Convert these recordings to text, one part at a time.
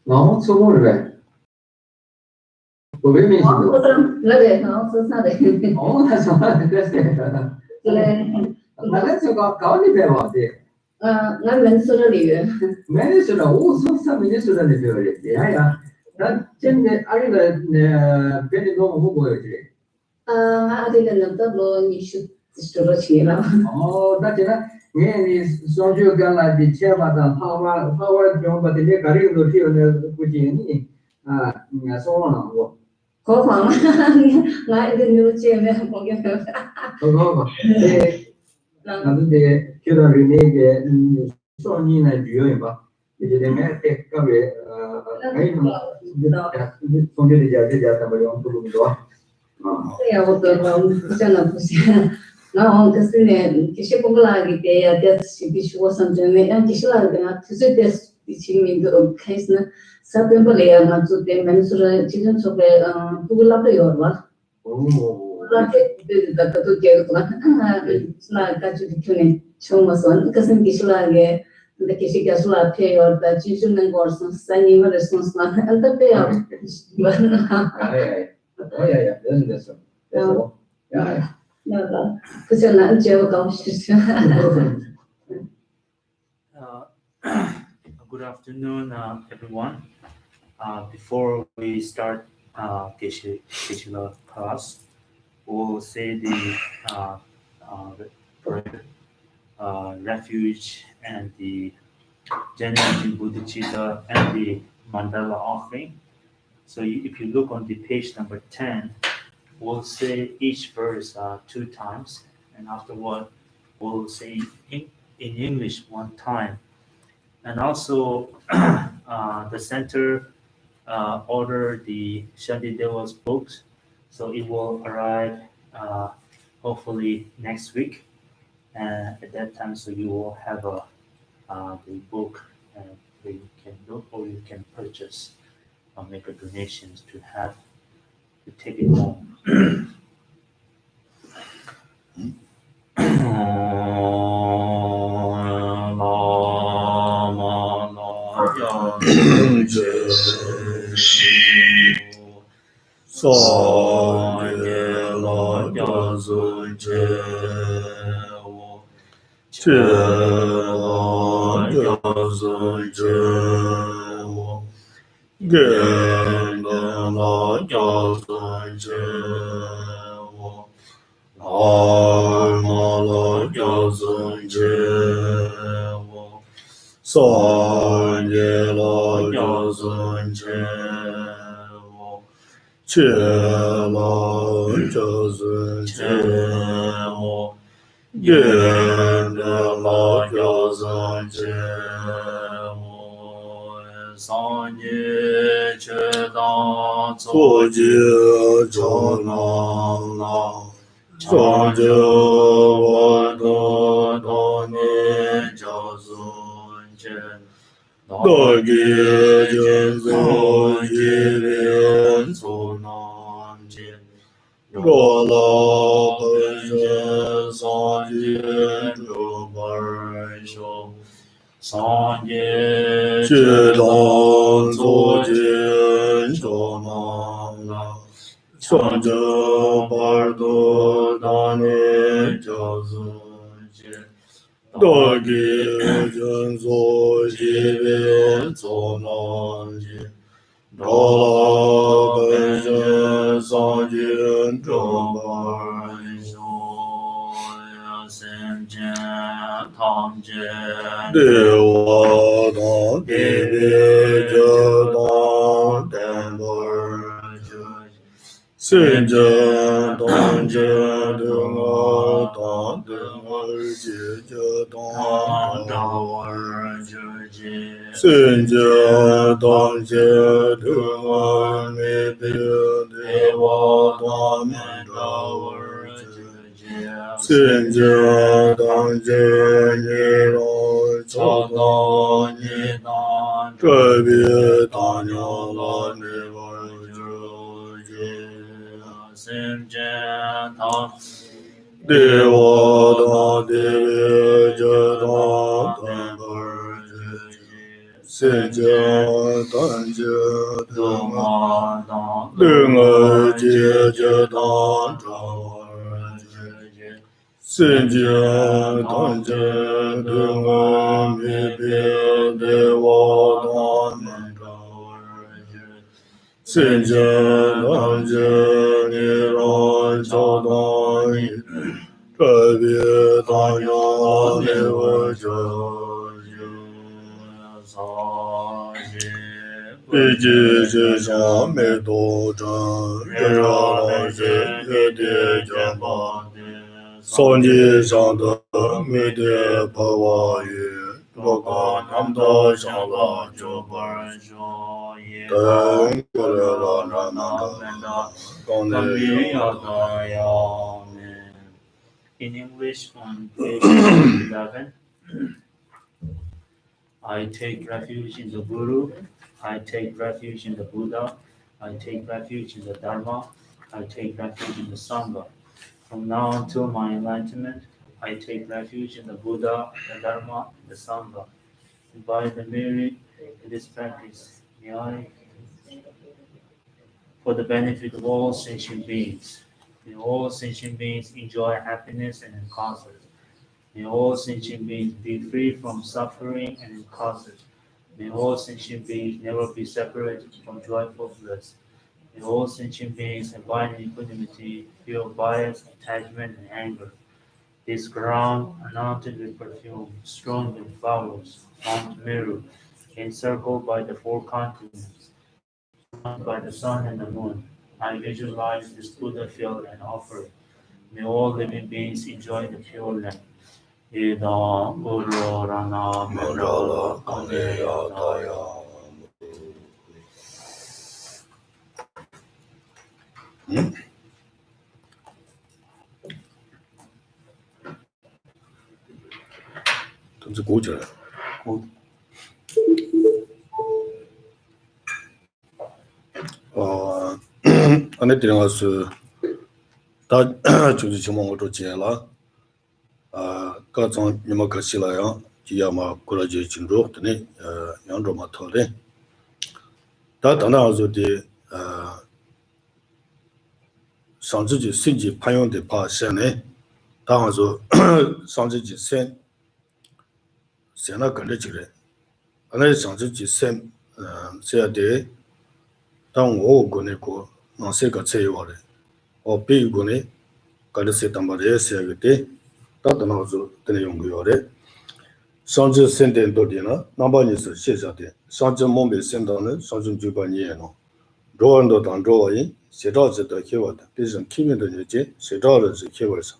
No, solo Dove mi No, Oh, that's not queste. Adesso cavoli bevote. Non mensura lì. Me sono uso sta mi sono le bevote. Ya. Dan gente arriva per il nuovo buco dire. Arriva nel tablo ni shu suro chira. Oh, da c'era ne sono giù galla di ceva da power jump de gari lo tio ne cucini. Sono no. 何况俺这牛见面我给他。나도 그런 의미에 손이나 주요인 봐. 이제 내가 택가에 아이는 손들이 자자 버려 엄청 좋아. 对呀，我真的不行。然后可是呢，就是不拉给别呀，的是必须我上阵的，让就是那个啊，就是的，前面都开始呢，啥都不来啊，嘛，做的门说的，其实说的，不拉不了吧？拉这的都这个嘛，那感觉就呢，从么说，可是就是那个。的其实就是拉配合的，就是能够说三年嘛的说是那，那配合，哎，真的是，呀，那个不是难就搞事情。Good afternoon, everyone. Before we start Geshe-la class, we'll say the prayer, refuge, and the genuine Bodhisattva and the mandala offering. So if you look on the page number 10, we'll say each verse 2 times, and afterward we'll say in English 1 time. And also the center order the Shanti Deva's books, so it will arrive hopefully next week, and at that time, so you will have the book where you can look or you can purchase or make a donations to have to take it home. Senja Tanja Duma Dunga Jeja Tanja Senja Tanja Dunga Mebe Dewa Tanja Senja Tanja Nira Chadani Tabi Tanya Neva Jaya Biji Jisha Medo Chan Jaya Yede Jamba Sonji Shanda Mede Pavaye Loka Namda Shanga Chobar Dan Kurela Ramanda In English, on page 11, I take refuge in the Guru, I take refuge in the Buddha, I take refuge in the Dharma, I take refuge in the Sangha. From now until my enlightenment, I take refuge in the Buddha, the Dharma, the Sangha. And by the merit of this practice, may I, for the benefit of all sentient beings, may all sentient beings enjoy happiness and causes. May all sentient beings be free from suffering and causes. May all sentient beings never be separated from joyful bliss. May all sentient beings abide in equanimity, feel bias, attachment, and anger. This ground, anointed with perfume, strewn with flowers, Mount Meru, encircled by the four continents, surrounded by the sun and the moon. I visualize this Buddha field and offer it. May all living beings enjoy the pure land. Ida Uru Rana Mandala Kaneya Daya.都是古籍。那地方是，他就是情况我都接了，各种你们可惜了呀，就要么过来就清楚的呢，扬州嘛头的，他当然说的，上自己身体培养的爬山呢，他还说上自己山那跟着起来，那上自己山，这样的，当我过那个。那谁个车话嘞？我比如讲呢，搞的是他妈的谁个的，他等那时候等那用个要的，上至3点多点了，哪怕你是线下的，上至没线到呢，上至就把你了，多人都当着人，谁着是得开我的，别人开门的日子，谁着的是开我上，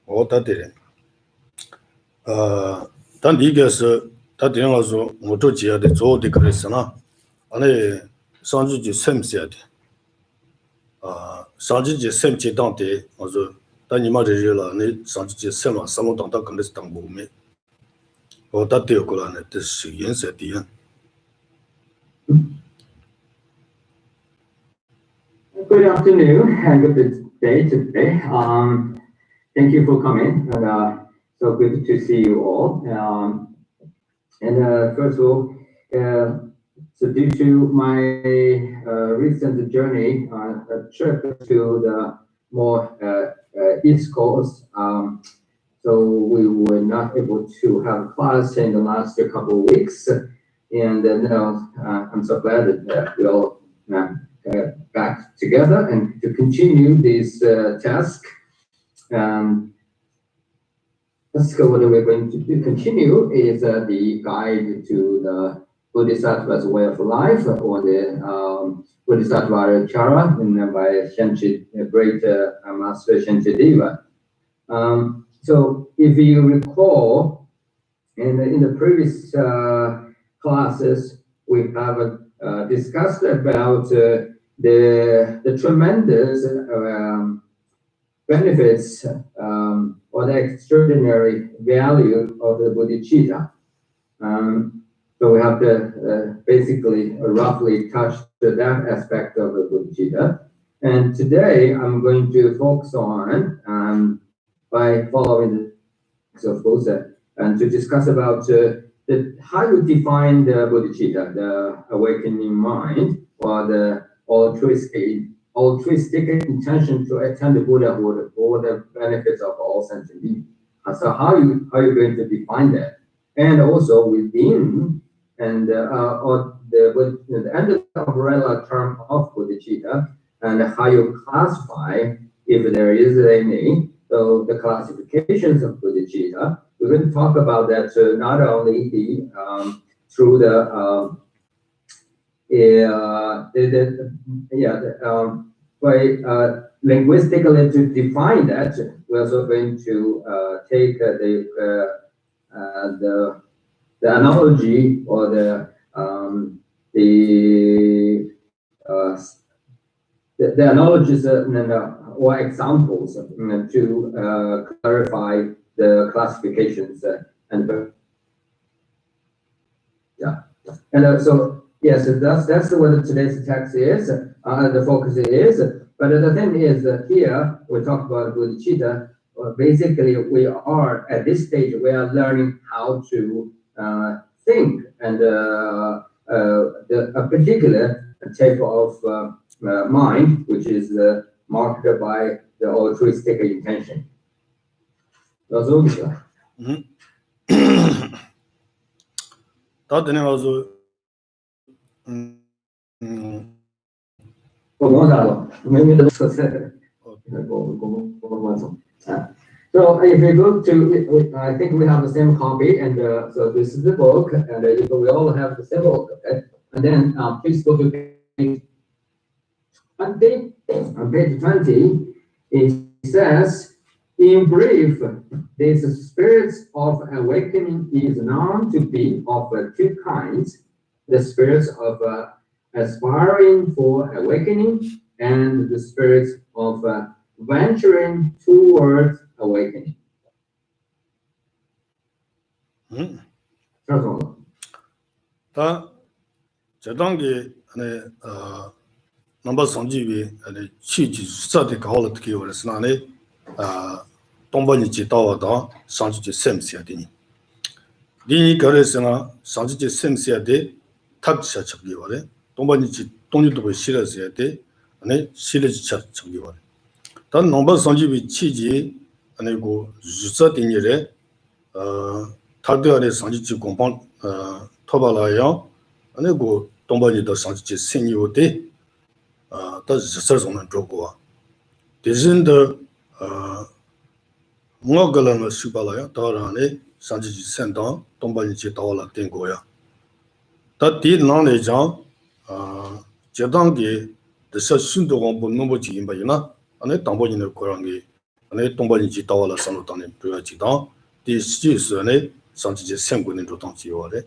我打的人，但第一个是，他等那时候我做接的做的可是呢，那上至就3些的。上自己身体当的，我说，但你妈这热了，你上自己身了，什么当可能是当不没，我打掉过来呢，这是颜色的呀。Good afternoon and good day today. Thank you for coming, and so good to see you all. And first of all, so due to my recent journey, a trip to the more East Coast, so we were not able to have class in the last couple of weeks, and now I'm so glad that we all back together and to continue this task. So what we're going to continue is the guide to the Bodhisattva's way of life, or the Bodhisattva Chara, by great Master Shanchideva. So if you recall, in the previous classes, we have discussed about the tremendous benefits or the extraordinary value of the bodhicitta. So we have to basically roughly touch that aspect of the bodhicitta. And today I'm going to focus on, by following the of course, and to discuss about how you define the bodhicitta, the awakening mind, or the altruistic intention to attain the Buddhahood for the benefits of all sentient beings. So how you going to define that? And also within and or the under the umbrella term of bodhicitta, and how you classify, if there is any, so the classifications of bodhicitta. We're going to talk about that not only through by linguistically to define that. We're also going to take the analogy or the analogies or examples to clarify the classifications and yeah, and so yes, that's what today's text is. The focus is, but the thing is that here we talk about bodhicitta. Basically, we are at this stage we are learning how to think and a particular type of mind, which is marked by the altruistic intention. That's all. So if you go to, I think we have the same copy, and so this is the book, and we all have the same book. Okay? And then please go to page 20. On page 20, it says, in brief, this spirit of awakening is known to be of two kinds: the spirits of aspiring for awakening, and the spirits of venturing towards awakening. 다 저단계 넘버 성지위 취지 수사대 가올 어떻게 그랬으나네 동반이 지도와다 상주지 셈시야되니 니 거래서나 상주지 셈시야되 탑지사 적기와래 동반이 지 동리도 실어서야 돼 아니 실어지 적기와래 단 넘버 성지위 취지 아니고 수사대니래 타드아의 상주지 공방 토발아요 아니고 동반이도 상주지 생이오데 다 저서는 조고와 대신도 뭐가라는 수발아요 더라네 상주지 센다 동반이지 다와라 된 거야 다 뒤나내장 제단계 대서 순도가 보는 거지 임바이나 아니 동반이는 거랑이 아니 동반이지 다와라 산도단에 들어지다 디시스네 상주지 생고는 조당지요래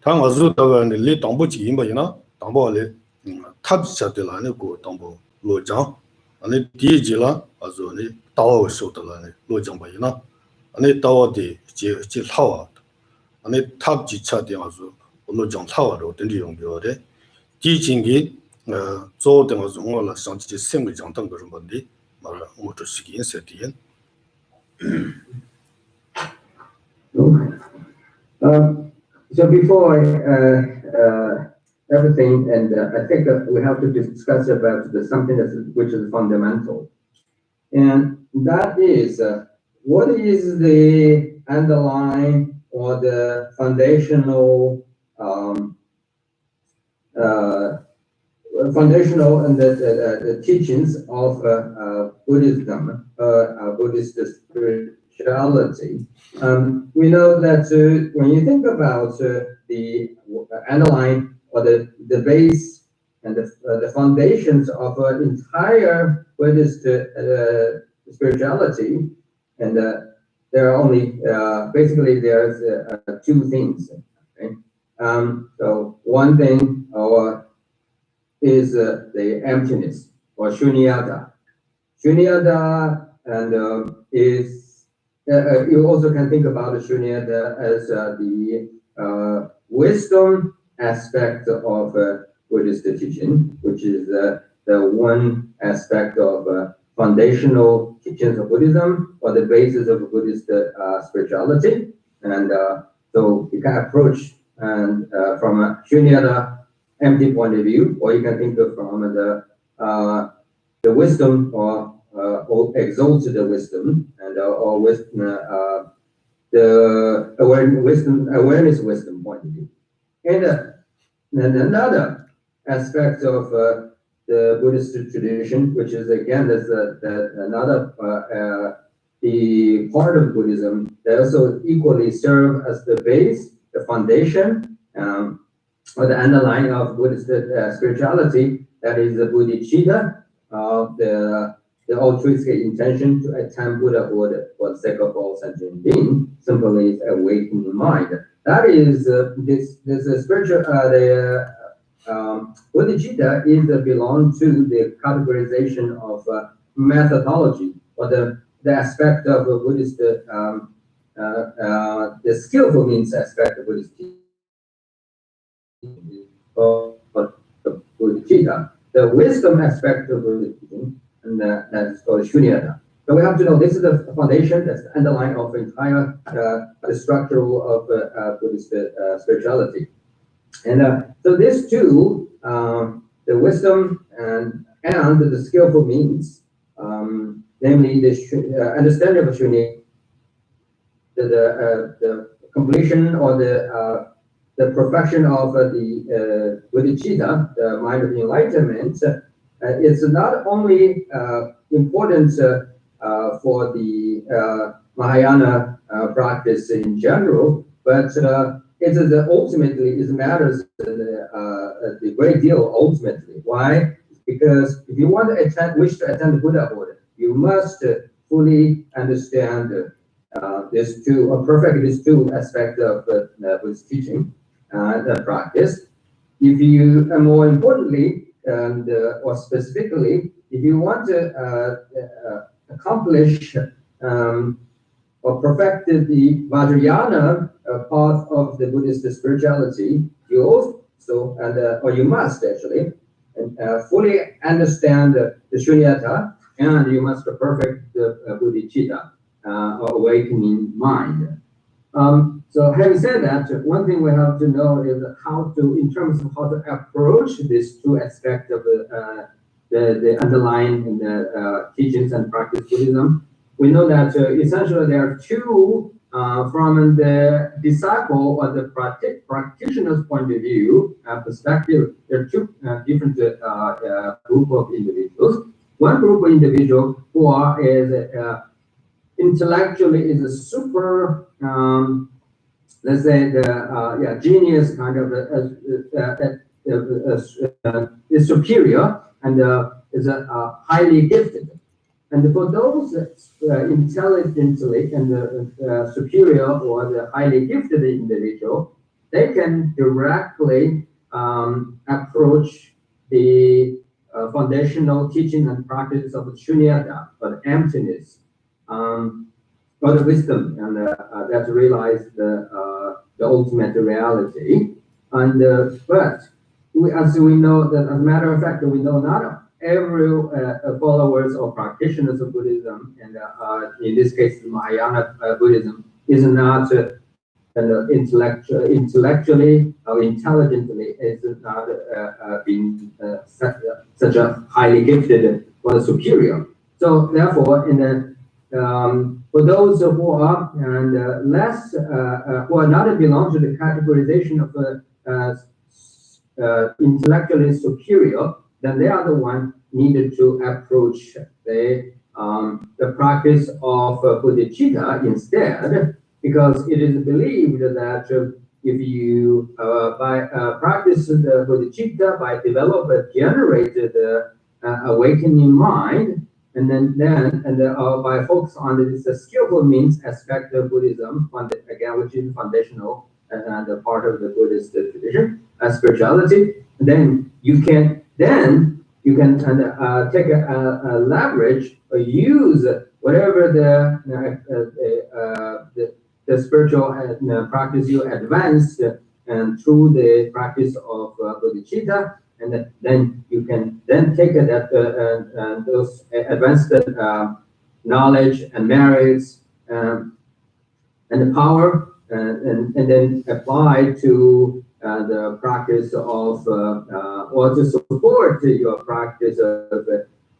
당아즈로다가네 리 동보지 임바이나 동보래 탑샤들라네 고 동보 로장 아니 디지라 아조네 다와 쇼들라네 로장바이나 아니 다와디 지 하와 아니 탑지 차디 아조 로장 하와로 된지 용료래 디징기 조등어 종어라 상지 생물장 등 그런 건데 말 모두 시기 인세디엔 So before everything, and I think that we have to discuss about something which is fundamental, and that is what is the underlying or the foundational and the teachings of Buddhism, Buddhist spirituality. We know that when you think about the underlying or the base and the foundations of entire Buddhist spirituality, and there are only basically there's two things. Okay? So one thing is the emptiness or shunyata. Shunyata and is you also can think about the shunyata as the wisdom aspect of Buddhist teaching, which is the one aspect of foundational teachings of Buddhism or the basis of Buddhist spirituality. And So you can approach and from a shunyata empty point of view, or you can think of from the wisdom or exalted wisdom and or wisdom, the awareness wisdom point of view. And another aspect of the Buddhist tradition, which is again another the part of Buddhism that also equally serve as the base, the foundation, or the underlying of Buddhist spirituality. That is the bodhicitta, the altruistic intention to attain Buddhahood for the sake of all sentient beings, simply awakening mind. That is this spiritual bodhicitta is belong to the categorization of methodology, or the aspect of Buddhist the skillful means aspect of Buddhist of the bodhicitta. The wisdom aspect of Buddhist teaching, and that is called shunyata. So we have to know this is the foundation, that's the underlying of the entire the structure of Buddhist spirituality. And so these two, the wisdom and the skillful means, namely the understanding of shunyata, the completion or the perfection of the bodhicitta, the mind of enlightenment, is not only important for the Mahayana practice in general, but it is ultimately it matters a great deal ultimately. Why? Because if you want to wish to attend Buddhahood, you must fully understand these two, or perfect these two aspects of Buddhist teaching and practice. If you, more importantly, and or specifically, if you want to accomplish or perfect the Vajrayana path of the Buddhist spirituality, you also or you must actually fully understand the shunyata, and you must perfect the bodhicitta, or awakening mind. So having said that, one thing we have to know is how to, in terms of how to approach these two aspects of the underlying in the teachings and practice Buddhism. We know that essentially there are two, from the disciple or the practitioner's point of view, perspective, there are two different group of individuals. One group of individuals who is intellectually is a super, let's say the genius kind of is superior and is highly gifted. And for those intelligently and superior or the highly gifted individual, they can directly approach the foundational teaching and practice of shunyata, or emptiness, or the wisdom, and that realize the ultimate reality. And but as we know, that as a matter of fact, we know not every followers or practitioners of Buddhism, and in this case, Mahayana Buddhism, is not intellectually or intelligently is not being such a highly gifted or superior. So therefore, in the for those who are and less who are not belong to the categorization of intellectually superior, then they are the one needed to approach the practice of bodhicitta instead, because it is believed that if you practice the bodhicitta by generated awakening mind, and then by focus on this skillful means aspect of Buddhism, again, which is foundational and a part of the Buddhist tradition, spirituality, then you can take a leverage or use whatever the spiritual practice you advanced and through the practice of bodhicitta, and then you can then take those advanced knowledge and merits and the power and then apply to the practice of, or to support your practice of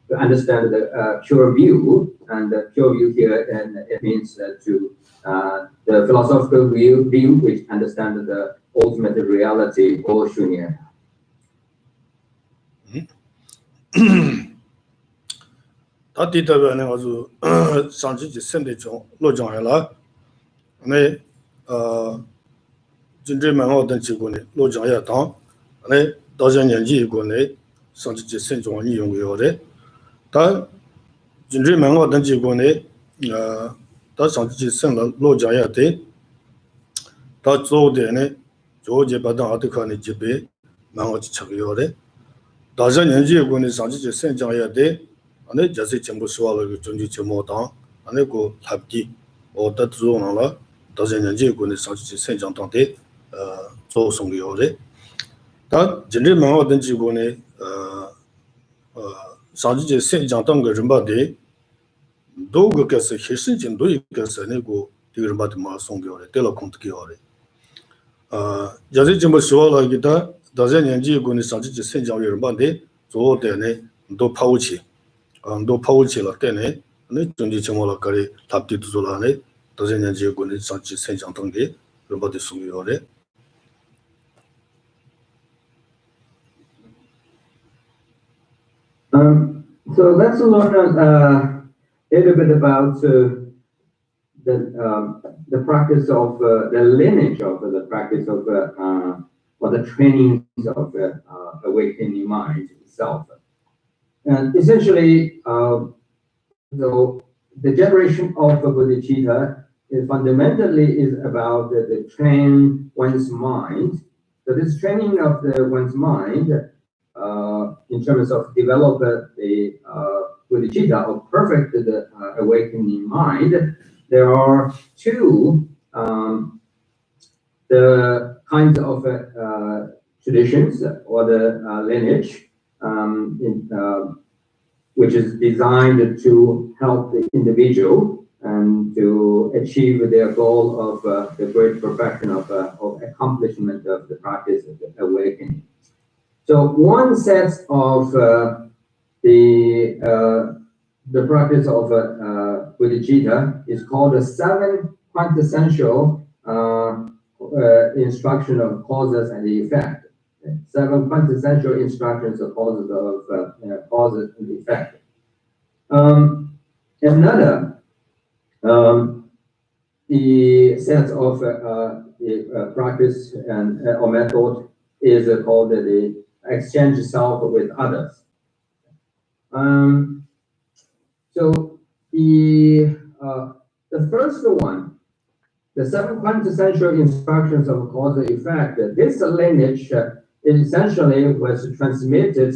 to understand the pure view, and the pure view here, and it means to the philosophical view which understands the ultimate reality or shunya. 다 뒤다가 내가 아주 상지지 선대 좀 로장해라. 네, 진짜만 어떤 지구네 로장해야 당. 네, 다전년지 이거네 상지지 선종이 이용해요래. 다 진짜만 어떤 지구네 다 상지지 선을 로장해야 돼. 다 조대네 조제 받아 어떻게 집에 망어지 착요래. 다전년지 이거네 상지지 선종해야 돼. 안에 자세 정보 수화를 전지 제모당 안에 그 합기 어떤 조나라 다전년지 이거네 상지지 선종당대 조송료래. 다 진짜만 어떤 지구네 상지지 선종당 거 좀바데 도그께서 희신진도 있겠어 내고 이거마다 마 송교래 때로 콘트기요래. 자세 정보 수화를 기타 다전년지 이거네 상지지 선종료 좀바데 조대네 도 파우치 도 파우치라 때네 네 전지 정보라 거리 답디도 돌아네 다전년지 이거네 상지 선종당게 좀바데 송교래. So let's learn a little bit about the practice of the lineage of the practice of or the trainings of awakening mind itself. And essentially, so the generation of bodhicitta is fundamentally is about the train one's mind. So this training of one's mind, in terms of develop the bodhicitta or perfect the awakening mind, there are two the kinds of traditions or the lineage which is designed to help the individual and to achieve their goal of the great perfection of accomplishment of the practice of the awakening. So one set of the practice of bodhicitta is called the 7 quintessential instruction of causes and effect. 7 quintessential instructions of causes and effect. Another the set of practice and or method is called the exchange self with others. So the first one, the 7 quintessential instructions of cause and effect, this lineage essentially was transmitted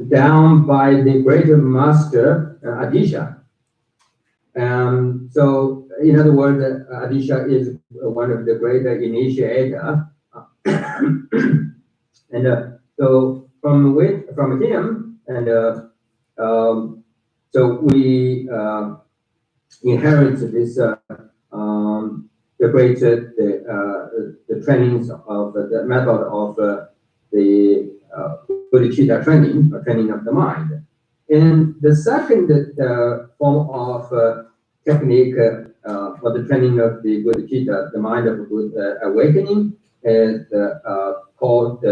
down by the great master Adisha. So in other words, Adisha is one of the great initiator, and so from him, and so we inherit this the great the trainings of the method of the bodhicitta training, or training of the mind. And the second form of technique for the training of the bodhicitta, the mind of awakening, is called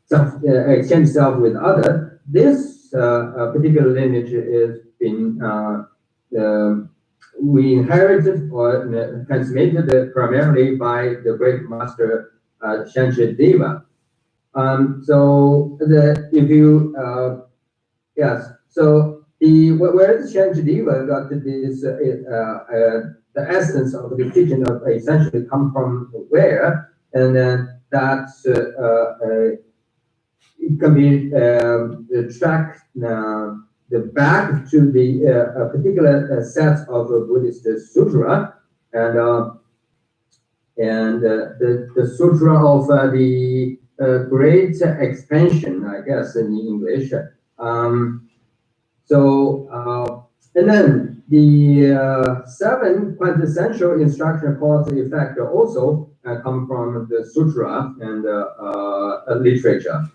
exchange self with other. This particular lineage is been we inherited or transmitted primarily by the great master Shanshideva. So if you yes, so where Shanshideva got this the essence of the teaching of essentially come from where, and then that's it can be tracked the back to the particular set of Buddhist sutra, and the sutra of the great expansion, I guess in English. And then the 7 quintessential instruction cause and effect also come from the sutra and literature.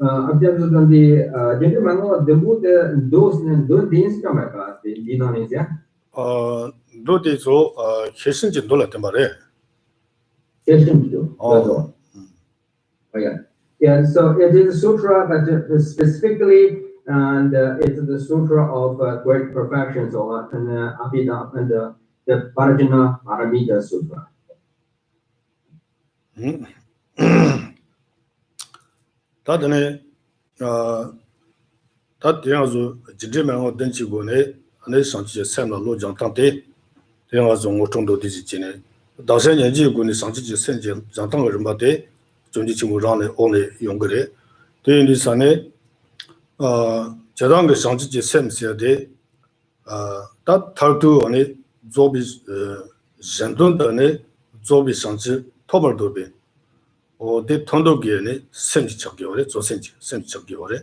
Abbiamo di gentlemen debut dos dins come di Indonesia. 도대 저 해신지 놀랐단 말이에요. Oh yeah. Yeah, so it is a sutra, but specifically, and it's the sutra of great perfections, or Abhidhamma and the Parajana Paramita Sutra. 다들 다들 진짜면 된치고네 안에 상지 샘나 로장 땅대 대화 좀 정도 되지 지네 다시 년지고네 상지 선지 장땅 얼마대 정지 친구랑에 오늘 용거래 대인이 산에 저당의 상지 샘세대 다 탈도 안에 조비 전돈단에 조비 상지 토벌도비 대 통도기에네 선지 적기월에 조선지 선지 적기월에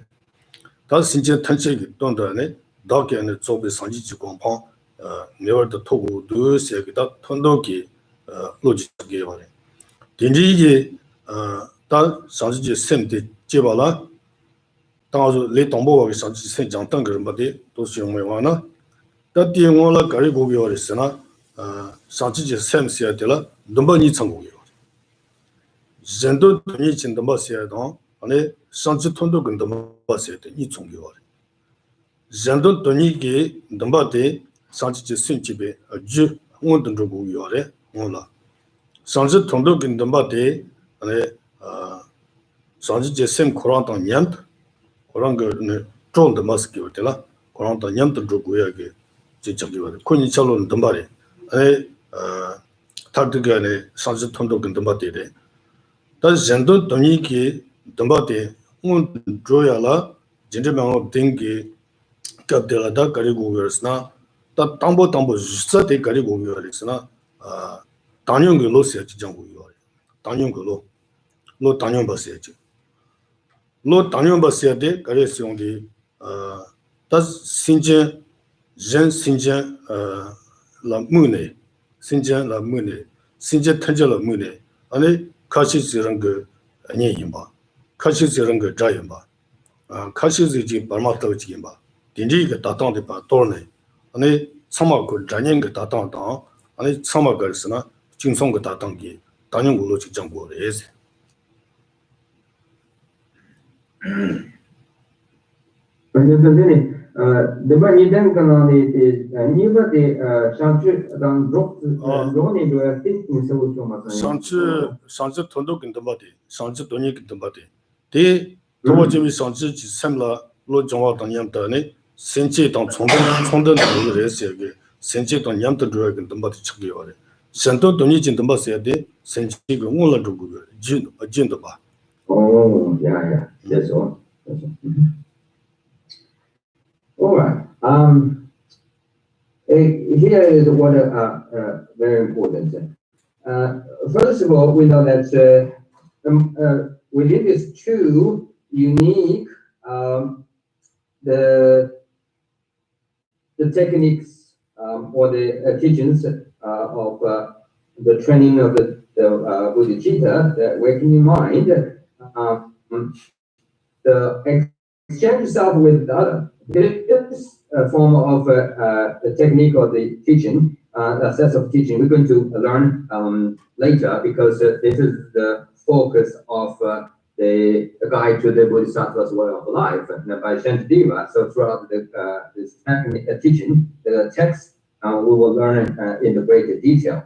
다시 신체 탄체기 동단에 다게는 조비 상지지 공판 내월도 토고도 세기다 통도기 로지 적기월에 딘지기 다 상지지 선지 제발라 당아서 레 동보가 상지 선장 땅거를 받에 도시 용매와나 다 뒤에원라 가리 고비월에서나 상지지 샘시야 되라 넘버니 성공이요 전도 돈이 진도 마세야도 안에 상지 통도 근도 마세야도 이 종교월 전도 돈이게 넘바데 상지 신집에 주 원던 조고요래 몰라 상지 통도 근도 마데 안에 상지 셈 코란도 냠 그런 거는 좀더 마스키오텔라 코란도 냠도 조고야게 지적이거든 코니 차로는 넘바래 안에 탈드가네 상지 통도 근도 마데데 다시 전도 돈이기 domбате un joyala jinjemang dengi kapdelada karigo versna ta tambo justa de karigo versna tanyong lo se jangu yo tanyong lo tanyong ba se lo tanyong ba se de kare seong de ta sinje jen sinje la mune sinje tanje la mune ane kashi zirang ge anye yimba kashi zirang ge zha yimba kashi ziji barma taw ji yimba dinji ge datang de ba torne ane sama go zhanyen ge datang da ane sama ge sna jingsong ge datang ge danyon go lo ji jang go le se Deba niden kanali niba de shanchu dan roni do tin so so ma shanchu tondo kindamba de shanchu doni kindamba de de towa jimi shanchu ji samla lo jongwa dang yam da ne senche dang chongden de re se ge senche dang yam da ro ge kindamba de chge yo re shanto doni jin damba se de senche ge ngol la ro gu jin da ba oh yeah that's all All right. Here is what very important. First of all, we know that within these two unique the techniques or the teachings of the training of the Bodhisattva, the awakening mind, the exchange self with the other. This form of the technique or the teaching, a set of teaching, we're going to learn later because this is the focus of the guide to the Bodhisattva's way of life by Shantideva. So throughout this teaching, the text we will learn in the greater detail.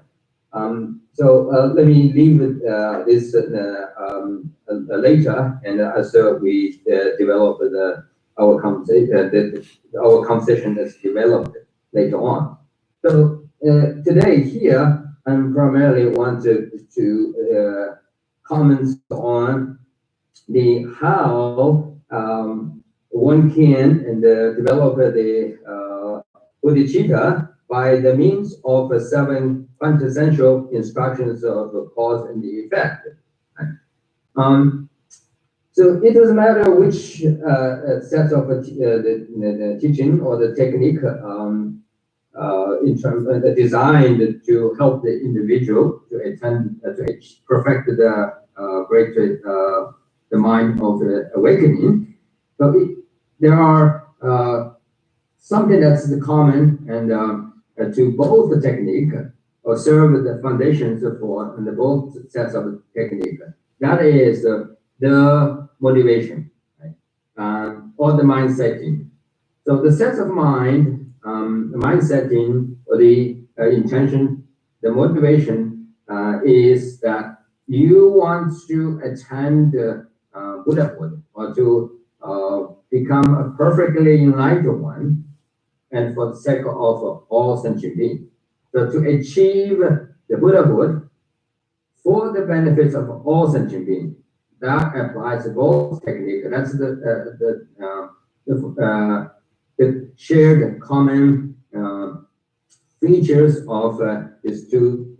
So let me leave this later, and as we develop our conversation is developed later on. So today here, I primarily wanted to comment on the how one can develop the bodhicitta by the means of 7 quintessential instructions of the cause and the effect. So it doesn't matter which set of the teaching or the technique in terms designed to help the individual to attend to perfect the great the mind of the awakening. But there are something that's common and to both the technique or serve the foundations for and both sets of technique. That is the motivation, right? Or the mind setting. So the sense of mind, the mind setting, or the intention, the motivation is that you want to attain Buddhahood or to become a perfectly enlightened one, and for the sake of all sentient beings. So to achieve the Buddhahood for the benefits of all sentient beings, that applies to both technique. That's the shared common features of these two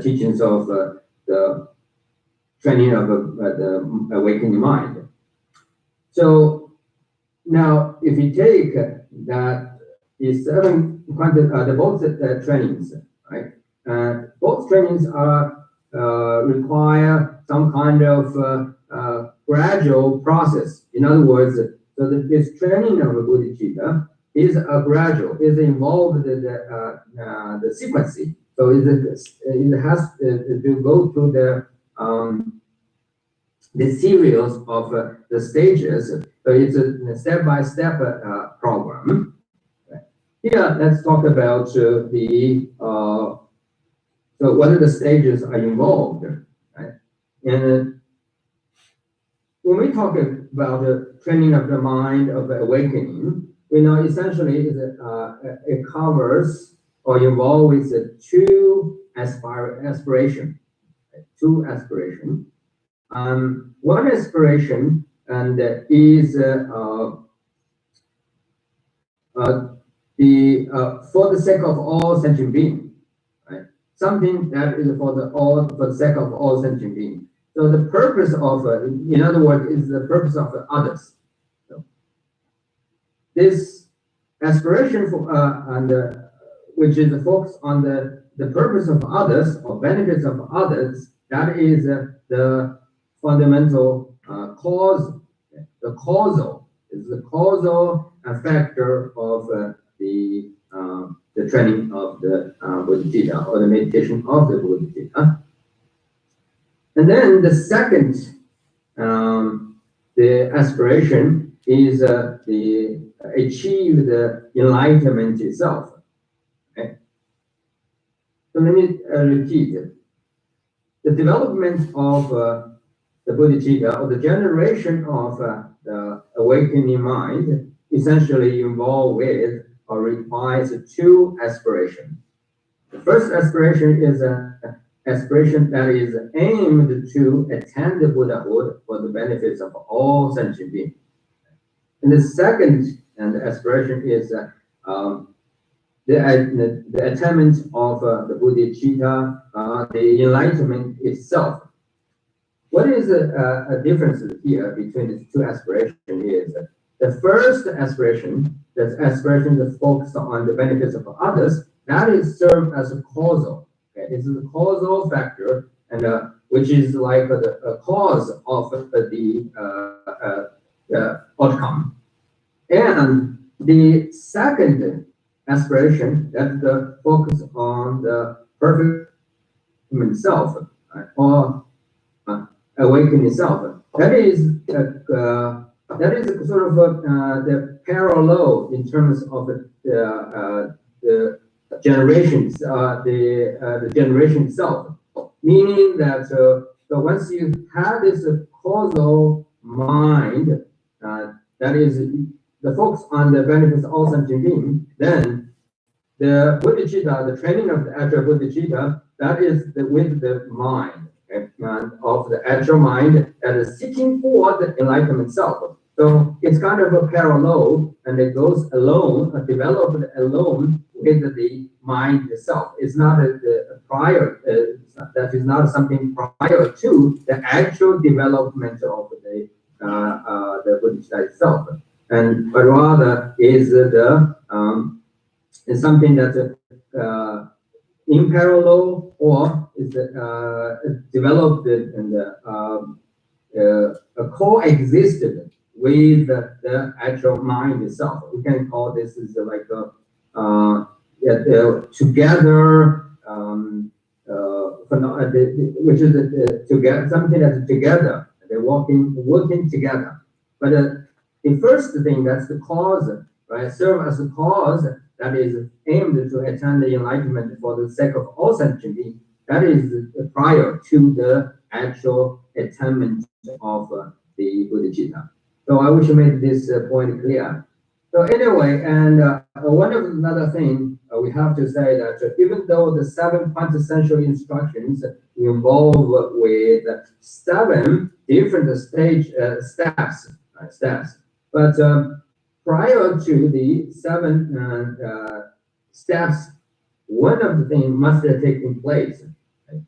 teachings of the training of the awakening mind. So now, if you take that is seven both trainings, right? Both trainings require some kind of gradual process. In other words, so this training of a Bodhisattva is a gradual, is involved in the sequencing. So it has to go through the series of the stages. So it's a step-by-step program. Here, let's talk about so what are the stages are involved, right? And when we talk about the training of the mind of awakening, we know essentially it covers or involves with two aspiration. One aspiration and is for the sake of all sentient beings, right? Something that is for the sake of all sentient beings. So the purpose of, in other words, is the purpose of others. So this aspiration for which is focused on the purpose of others or benefits of others. That is the fundamental cause. The causal is the causal factor of the training of the Bodhisattva or the meditation of the Bodhisattva. And then the second, the aspiration is the achieve the enlightenment itself. Okay? So let me repeat it. The development of the Bodhisattva or the generation of the awakening mind essentially involved with or requires two aspirations. The first aspiration is an aspiration that is aimed to attain the Buddhahood for the benefits of all sentient beings. And the second aspiration is the attainment of the Bodhisattva, the enlightenment itself. What is a difference here between these two aspirations is the first aspiration, that aspiration that focuses on the benefits of others, that is served as a causal. Okay? It's a causal factor, and which is like the cause of the outcome. And the second aspiration, that's the focus on the perfect self, or awaken itself. That is sort of the parallel in terms of the generations, the generation itself. Meaning that so once you have this causal mind, that is the focus on the benefits of all sentient beings, then the Bodhisattva, the training of the actual Bodhisattva, that is with the mind, okay? Of the actual mind that is seeking for the enlightenment self. So it's kind of a parallel, and it goes alone, developed alone with the mind itself. It's not a prior, that is not something prior to the actual development of the Bodhisattva itself, but rather is is something that in parallel or is developed and coexisted with the actual mind itself. We can call this is like together, which is together, something that's together. They're working together. But the first thing, that's the cause, right? Serve as a cause that is aimed to attain the enlightenment for the sake of all sentient beings. That is prior to the actual attainment of the Bodhisattva. So I wish I made this point clear. So anyway, and another thing we have to say that even though the 7 quintessential instructions involve with 7 different steps, but prior to the 7 steps, one of the things must have taken place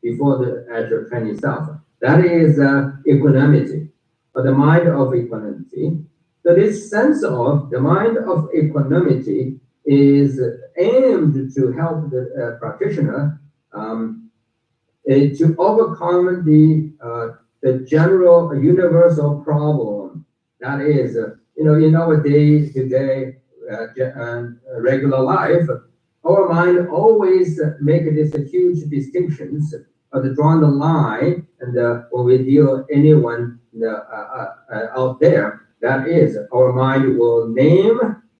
before the actual training itself. That is equanimity, or the mind of equanimity. So this sense of the mind of equanimity is aimed to help the practitioner to overcome the general universal problem. That is, in our day-to-day regular life, our mind always make this huge distinctions of drawing the line, and when we deal with anyone out there, that is, our mind will name,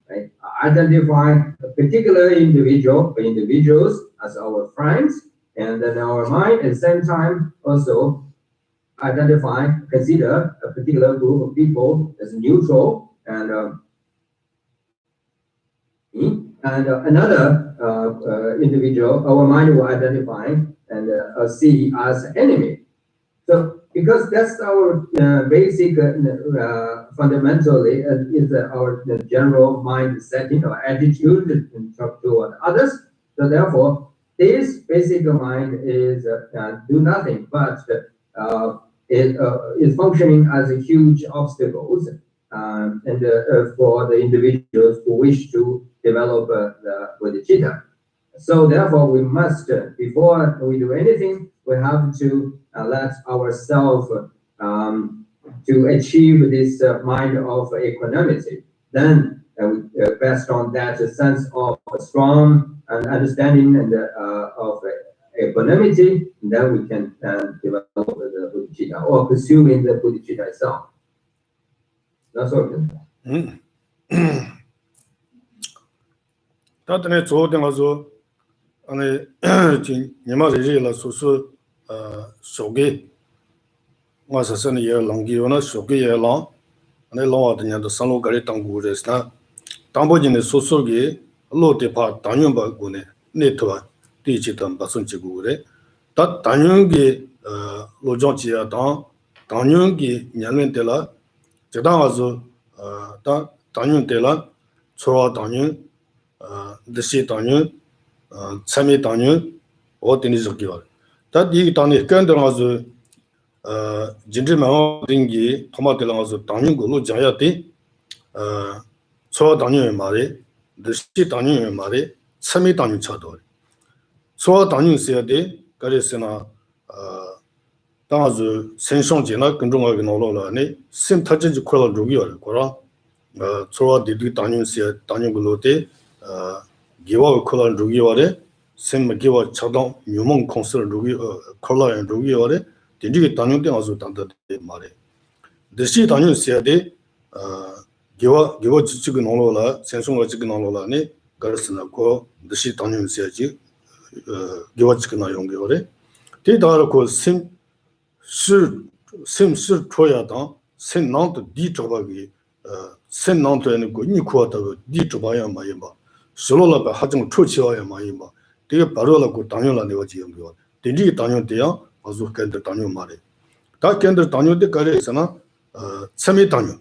right, identify a particular individual or individuals as our friends, and then our mind at the same time also consider a particular group of people as neutral, and another individual, our mind will identify and see as enemy. So because that's our basic, fundamentally is our general mind setting or attitude toward others. So therefore, this basic mind is do nothing but is functioning as a huge obstacles for the individuals who wish to develop the Bodhisattva. So therefore, we must, before we do anything, we have to let ourselves to achieve this mind of equanimity. Then, based on that sense of strong understanding and of equanimity, then we can develop the Bodhisattva or pursue in the Bodhisattva itself. That's all. 다들 저도 가서 안에 니마리리라 소소 소게 와서서는 예 랑기요나 소게 예랑 안에 라와드냐도 산로가리 당구레스나 당보진의 소소게 로테파 당연바고네 네트와 디지털 바선지구레 다 당연게 로정지야 당연게 년면들라 제당와서 다 당연들라 초와 당연 desi tanyo, tsami tanyo, o teni zhokyo. Tat yi tanyo kanda ngazo jindri mawa dingi thoma tila ngazo tanyo golo jaya te tsuwa tanyo yo mare, desi tanyo yo mare, tsami tanyo chado. Tsuwa tanyo siya de kare sena ta ngazo senshong jina kandrunga ki nolo la ne sim tajinji kula rugyo kora tsuwa didi tanyo siya tanyo golo te 기와 콜라 루기와레 셈 기와 차동 유몽 콘서 루기 콜라 루기와레 딘지 단용데 아주 단데 말에 데시 단용 세데 기와 지치고 놀로라 센송가 지고 놀로라니 가르스나 고 데시 단용 세지 기와 지고 나용게오레 데다르고 셈스 토야다 센난도 디조바기 센난도에는 고 니쿠아다고 디조바야 마이마 솔로라가 하정 초치와야 마이마 되게 바로라고 당연라 내가 지금 거 된지 당연돼야 아주 캔들 당연 말해 다 캔들 당연돼 가래잖아 세미 당연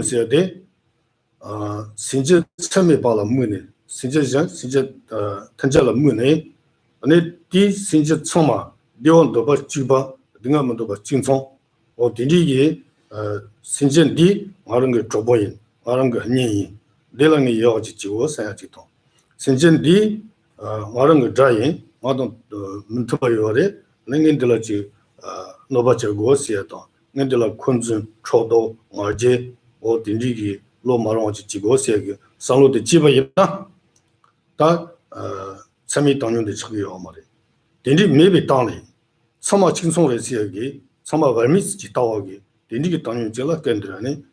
세야 돼 신지 세미 발라 문에 신제전 신제 탄자라 문에 아니 디 신제 청마 려원도 봐 주바 등하면도 봐 진성 딘지기 신제디 말은 게 조보인 말은 게 아니 내랑이 여지 지고 사야지도 신제디 말은 게 자인 마도 문토바요레 능인들지 노바저고 시야도 능들라 콘준 초도 어제 딘지기 로마롱지 지고 시야기 상로데 지바이다 다 참이 당연히 저기요 말이 딘지 매비 당리 참아轻松的 시야기 참아 얼미지 따오기 딘지기 당연히 제가 깬드라니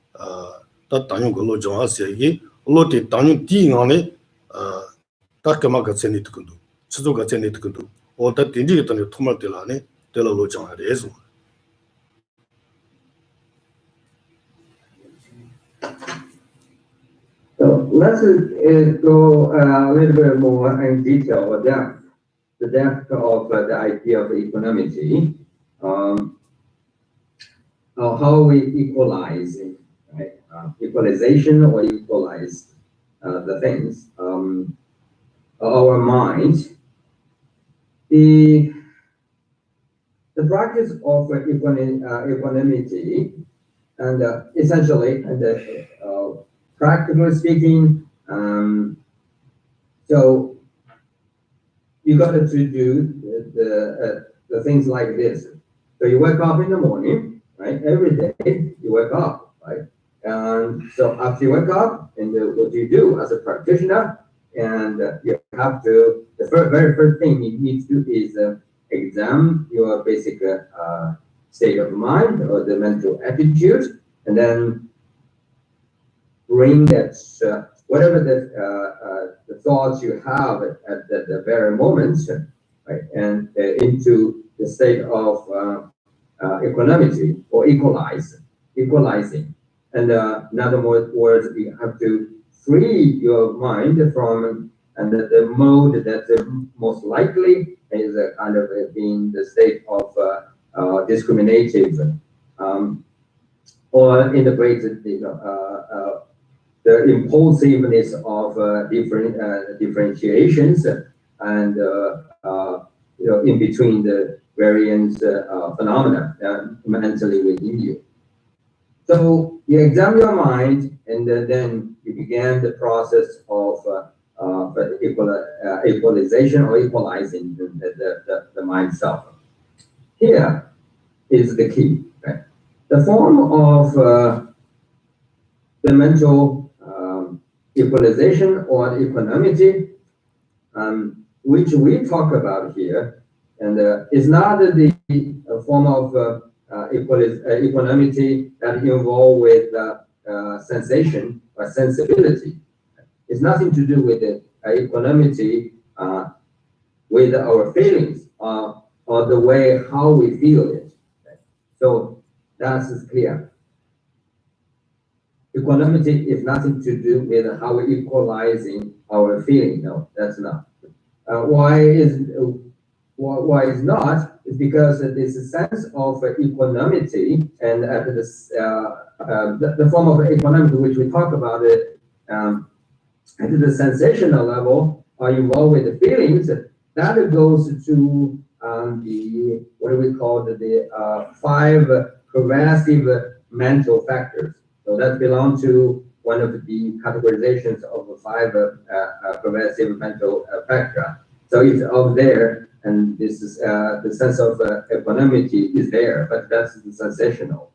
다 당연 걸로 정하시야기 로데 당연 디인안에 다까마가 세니트군도 수도가 세니트군도 어다 딘지기 당연 토말 때라니 때라로 정하래서 So let's go a little bit more in detail with that. The depth of the idea of equanimity, how we equalize, right? Equalization or equalize the things. Our mind, the practice of equanimity, and essentially, practically speaking, so you got to do the things like this. So you wake up in the morning, right? Every day you wake up, right? And so after you wake up, and what do you do as a practitioner? And you have to, the very first thing you need to do is examine your basic state of mind or the mental attitude, and then bring that whatever the thoughts you have at the very moment, right, and into the state of equanimity or equalizing. And in other words, you have to free your mind from and the mode that's most likely is kind of being the state of discriminative or integrated, the impulsiveness of different differentiations and in between the various phenomena mentally within you. So you examine your mind, and then you began the process of equalization or equalizing the mind self. Here is the key. Right? The form of the mental equalization or equanimity, which we talk about here, and is not the form of equanimity that involve with sensation or sensibility. It's nothing to do with the equanimity with our feelings or the way how we feel it. So that's clear. Equanimity is nothing to do with how we're equalizing our feeling. No, that's not. Why is not? Is because there's a sense of equanimity, and the form of equanimity which we talk about it at the sensational level are involved with the feelings. That goes to the what do we call the 5 pervasive mental factors. So that belongs to one of the categorizations of the 5 pervasive mental factor. So it's out there, and this is the sense of equanimity is there, but that's the sensational,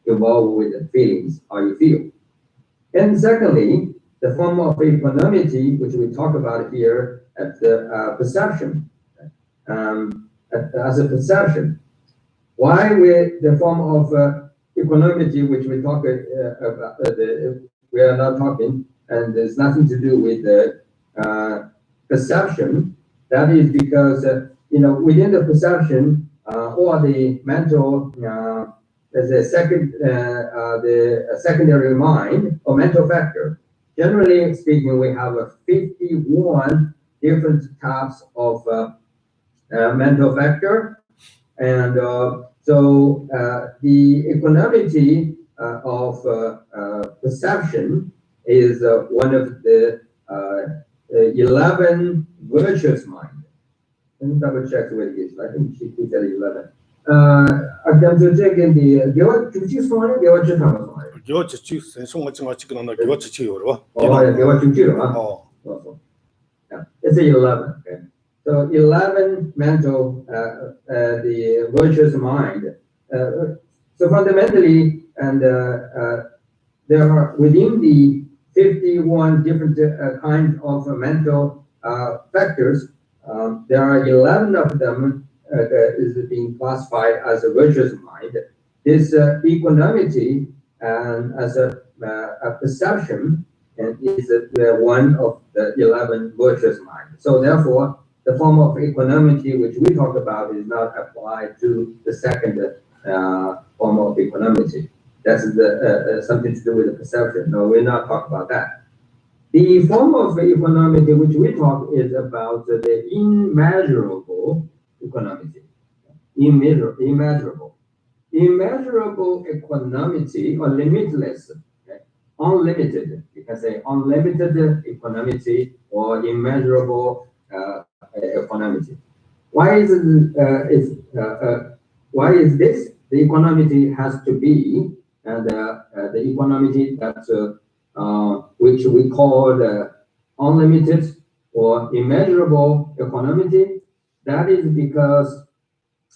involved with the feelings, how you feel. And secondly, the form of equanimity, which we talk about here at the perception, as a perception. Why the form of equanimity, which we talk about, we are not talking, and there's nothing to do with the perception. That is because within the perception or the mental, there's a secondary mind or mental factor. Generally speaking, we have 51 different types of mental factor, and so the equanimity of perception is one of the 11 virtuous mind. Let me double check what it is. I think she said 11. 这个你给我主句说呢，给我指他们说。给我几句，先送我正好几个人给我几句有了吧？给我主句了啊。Yeah, it's 11. Okay. So 11 mental, the virtuous mind. So fundamentally, and there are within the 51 different kinds of mental factors. There are 11 of them is being classified as a virtuous mind. This equanimity and as a perception and is one of the 11 virtuous minds. So therefore, the form of equanimity which we talk about is not applied to the second form of equanimity. That's something to do with the perception. No, we're not talking about that. The form of equanimity which we talk is about the immeasurable equanimity. Immeasurable equanimity or limitless, okay? Unlimited. You can say unlimited equanimity or immeasurable equanimity. Why is this? The equanimity has to be the equanimity that which we call the unlimited or immeasurable equanimity. That is because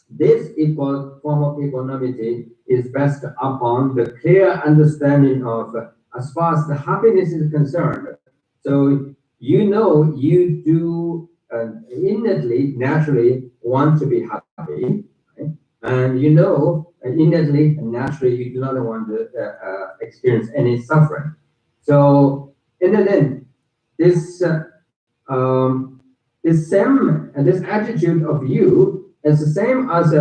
this form of equanimity is based upon the clear understanding of as far as the happiness is concerned. So you do innately, naturally want to be happy, right? And innately and naturally you do not want to experience any suffering. So in the end, this attitude of you is the same as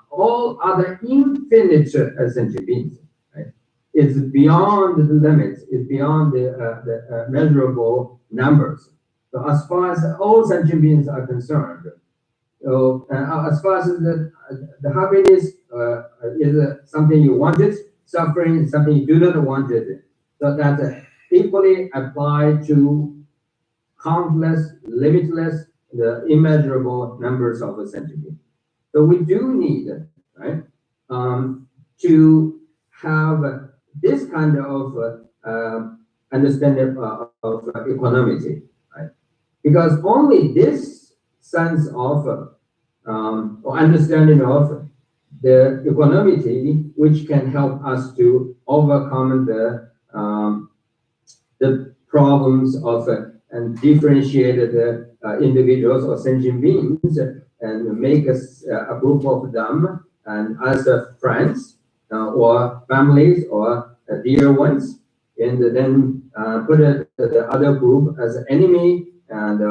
all other infinite sentient beings. Right? It's beyond the limits. It's beyond the measurable numbers. So as far as all sentient beings are concerned, so as far as the happiness is something you wanted, suffering is something you do not want it. So that equally applied to countless, limitless, the immeasurable numbers of a sentient being. So we do need, right, to have this kind of understanding of equanimity, right? Because only this sense of or understanding of the equanimity which can help us to overcome the problems of and differentiate the individuals or sentient beings and make us a group of them and as friends or families or dear ones, and then put the other group as an enemy and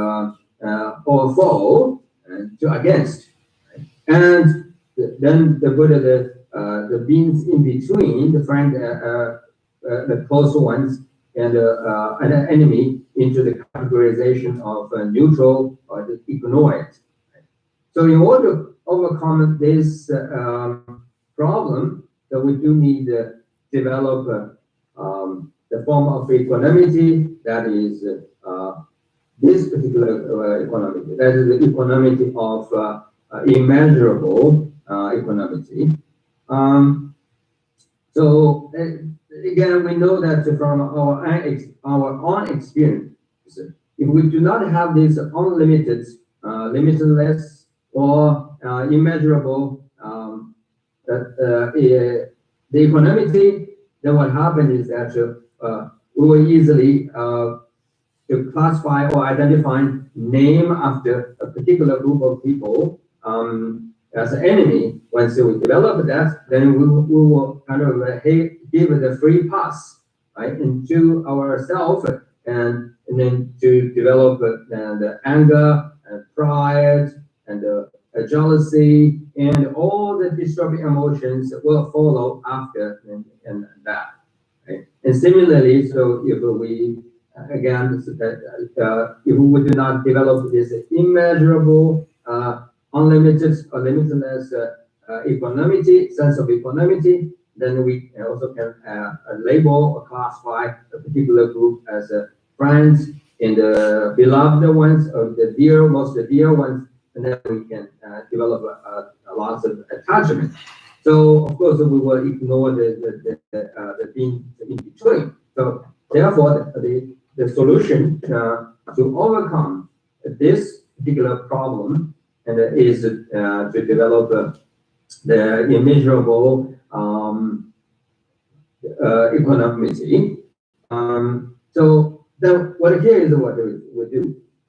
or foe to against, and then put the beings in between the friend, the close ones, and an enemy into the categorization of neutral or the ignorant. So in order to overcome this problem, that we do need to develop the form of equanimity that is this particular equanimity. That is the equanimity of immeasurable equanimity. So again, we know that from our own experience, if we do not have this unlimited, limitless, or immeasurable the equanimity, then what happens is that we will easily to classify or identify, name after a particular group of people as an enemy. Once we develop that, then we will kind of give it a free pass, right, into ourselves, and then to develop the anger and pride and jealousy and all the disturbing emotions will follow after and that. Right? And similarly, so if we again if we do not develop this immeasurable, unlimited or limitless equanimity, sense of equanimity, then we also can label or classify a particular group as friends, in the beloved ones, or the most dear ones, and then we can develop a lot of attachment. So of course we will ignore the things in between. So therefore the solution to overcome this particular problem and is to develop the immeasurable equanimity. So then what here is what we do.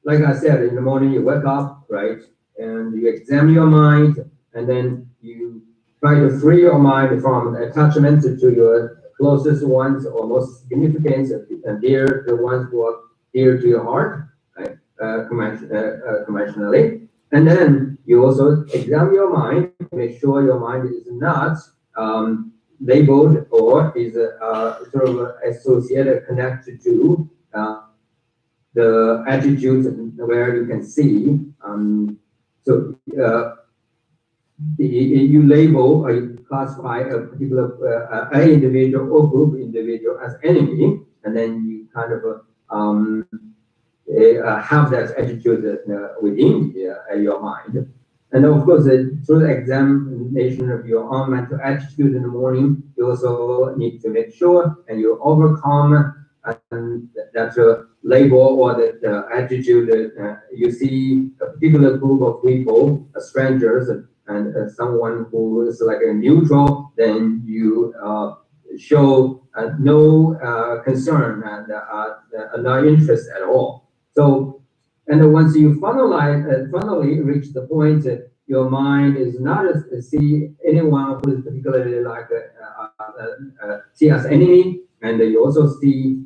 Like I said, in the morning you wake up, right? And you examine your mind, and then you try to free your mind from attachment to your closest ones or most significant and dear, the ones who are dear to your heart, right? Conventionally. And then you also examine your mind, make sure your mind is not labeled or is sort of associated, connected to the attitudes where you can see. So you label or you classify a particular an individual or group individual as enemy, and then you kind of have that attitude within your mind. And of course, through the examination of your own mental attitude in the morning, you also need to make sure and you overcome that label or the attitude that you see a particular group of people, strangers, and someone who is like a neutral, then you show no concern and no interest at all. So, and once you finally reach the point that your mind is not see anyone who is particularly like see as enemy, and you also see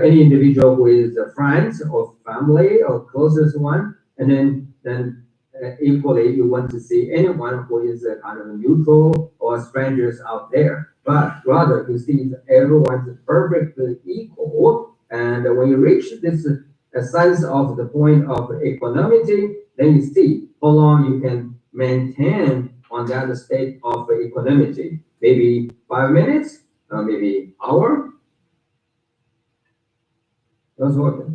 any individual who is a friend or family or closest one, and then equally you want to see anyone who is a kind of neutral or strangers out there, but rather you see everyone's perfectly equal. And when you reach this sense of the point of equanimity, then you see how long you can maintain on that state of equanimity. Maybe 5 minutes, maybe hour. That's what.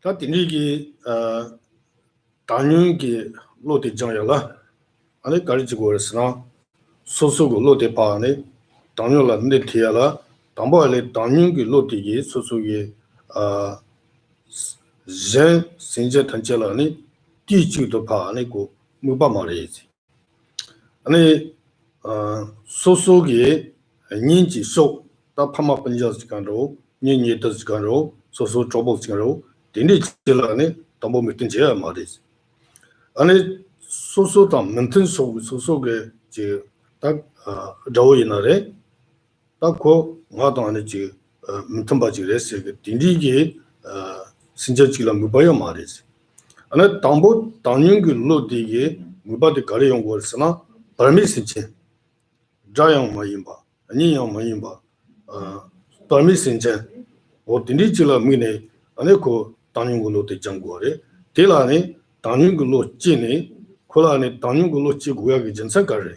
다 딘리기 단윤기 로데 정야라 아니 가르치고 그랬으나 소소고 로데 파네 단윤라 네 티야라 담보알레 단윤기 로데기 소소기 제 신제 단체라니 디지도 파네고 무바마레지 아니 소소기 닌지 속다 파마 번져스간로 닌니더스간로 소소 조복스간로 딘디 질라네 담보 메튼 제야 말이지 아니 소소다 멘튼 소소게 제딱 저이나레 딱고 나도 안에 지 멘튼 바지레스 딘디기 신저지라 무바요 말이지 아니 담보 당연히 로디게 무바데 가려 연구했으나 परमिशनचे जायंग मायिंबा अनियंग मायिंबा परमिशनचे वो तिंडी चिला मिने अनेको तानिंगुलो ते जंगोरे तेलाने तानिंगुलो चिने खोलाने तानिंगुलो ची गुया की जनसा करे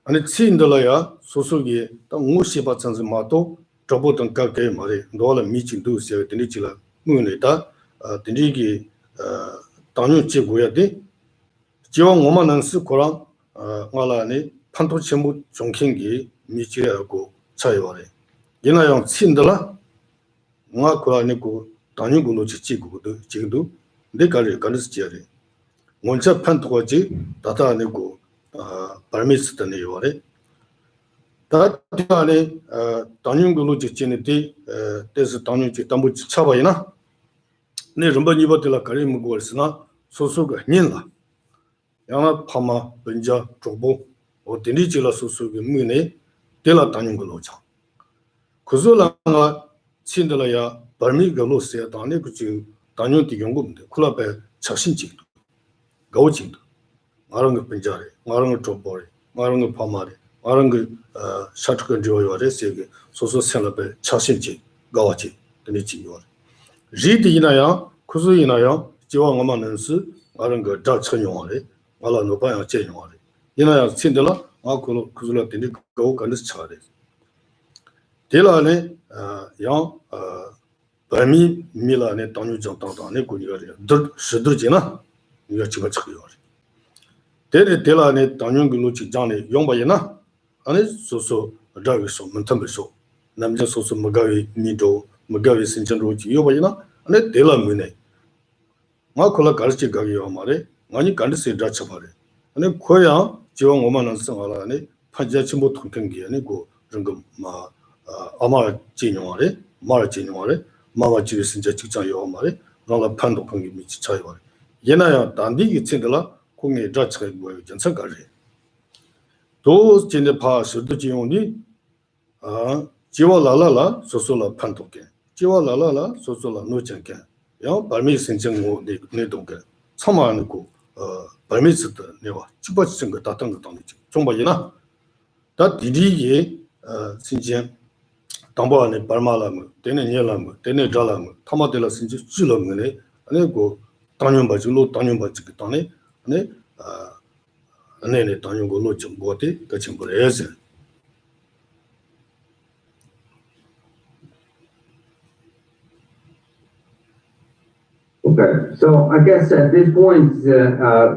अने चिंदलाया सोसोगे ता मुशिबा चंस मातो ट्रबोतन काके मारे दोला मीचिन दुसे तिंडी चिला मिने ता तिंडी की तानिं ची गुया दे 지원 오만은 스코랑 말라니 판토 전부 종킹기 미치하고 차이와래 이나영 친들라 뭔가 그러니고 단위군도 지치고도 지금도 내가를 가르치지야래 먼저 판토가지 다다 아니고 발미스더네 요래 다다네 단위군도 지치는데 때서 단위지 담부 차바이나 네 럼번 이버들라 가리 먹고 있으나 소소가 닌라 양아 파마 번자 조보 어디니지라 소소게 문에 데라 다닌 걸로 자 그zul라가 친들라야 벌미가로스야 다네 그지 다녀디 연구인데 쿨라베 자신직도 가오직도 말한 거 번자래 말한 거 조보래 말한 거 파마래 말한 거 샤트건 조요래 세게 소소 셀라베 자신직 가오직 되니지 요 리디나야 그zul이나야 지와 엄마는스 말한 거 자천용하래 말아 노바야 제용하래 이나야 친들라 아고로 그zul라 되니 고 간스 차래 Delane, Yang, Bami, Mila, and Tanu Jantanta, Nikunia, Shidrujina, you are Chivachio. Delane, Tanunguluchi, Johnny, Yombayana, and it's so Draviso, Montambiso, Namja Soso Magavi, Nido, Magavi Sinjanruchi, Yobayana, and it Dela Mune. Makola Garchi Gagio Mare, Mani Kandisi Dachamare, and a Koya, Jiong Oman and Sangalane, Pajachimo Tunkangi, and go Rungum Amara Genuare, Mara Genuare, Mama Jiris in Jachicha Yomare, Rala Pando Kongi Michayore. Yenaya Dandi Tindala, Kungi Dachka, Jansakari. Those Jindepa Sudujioni, Jiwa Lala, Sosola Pantoke, Jiwa Lala, Sosola Nuchanke. 발미 신청고 내동게 참아놓고 발미스도 내가 집어진 거 다던 거 당이지 좀봐이나 다 디디게 신청 담보 안에 발마라면 되는 일라면 되는 잘라면 타마들라 신청 줄어면에 아니고 당연 바지로 당연 바지 그 당에 아니 안에네 당연 걸로 좀 뭐지 그 친구를 해서 Okay, so I guess at this point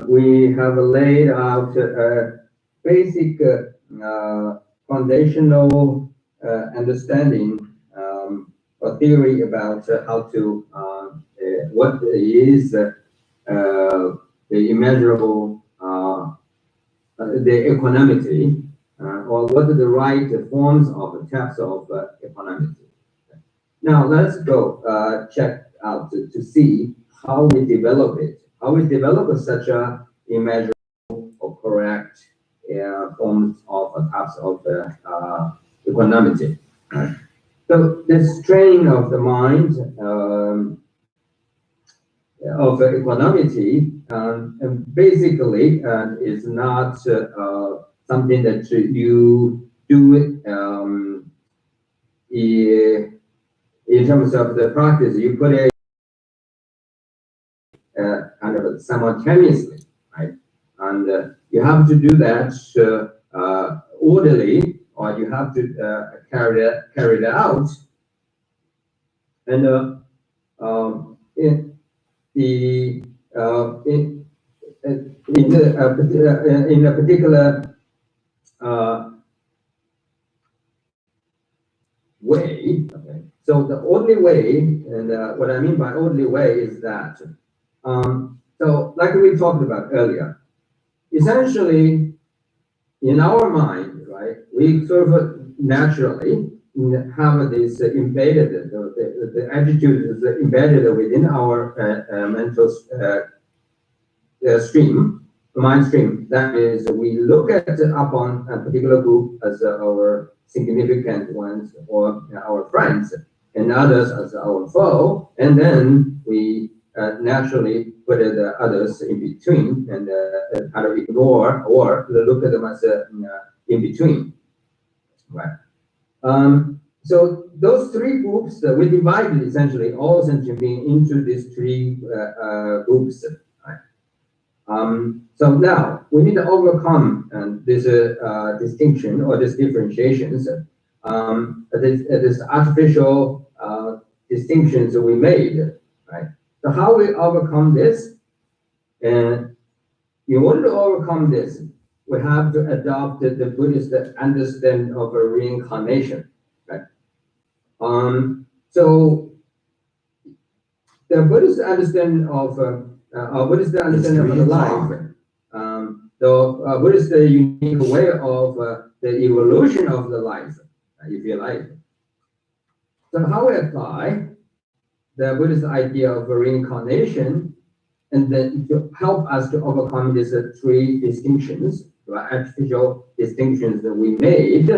we have laid out a basic foundational understanding or theory about how to what is the immeasurable the equanimity or what are the right forms of the types of equanimity. Now let's go check out to see how we develop it, how we develop such a immeasurable or correct forms of types of equanimity. So the strain of the mind of equanimity basically is not something that you do in terms of the practice. You put it kind of simultaneously, right? And you have to do that orderly, or you have to carry it out. And in a particular way. Okay. So the only way, and what I mean by only way is that, so like we talked about earlier, essentially in our mind, right, we sort of naturally have this embedded, the attitude is embedded within our mental stream, mind stream. That is, we look upon a particular group as our significant ones or our friends, and others as our foe, and then we naturally put the others in between and kind of ignore or look at them as in between, right? So those three groups, we divided essentially all sentient beings into these three groups, right? So now we need to overcome this distinction or this differentiations, this artificial distinctions that we made, right? So how we overcome this? And in order to overcome this, we have to adopt the Buddhist understanding of a reincarnation, right? So the Buddhist understanding of Buddhist understanding of the life, the Buddhist unique way of the evolution of the life, if you like. So how we apply the Buddhist idea of reincarnation, and then to help us to overcome these three distinctions, artificial distinctions that we made.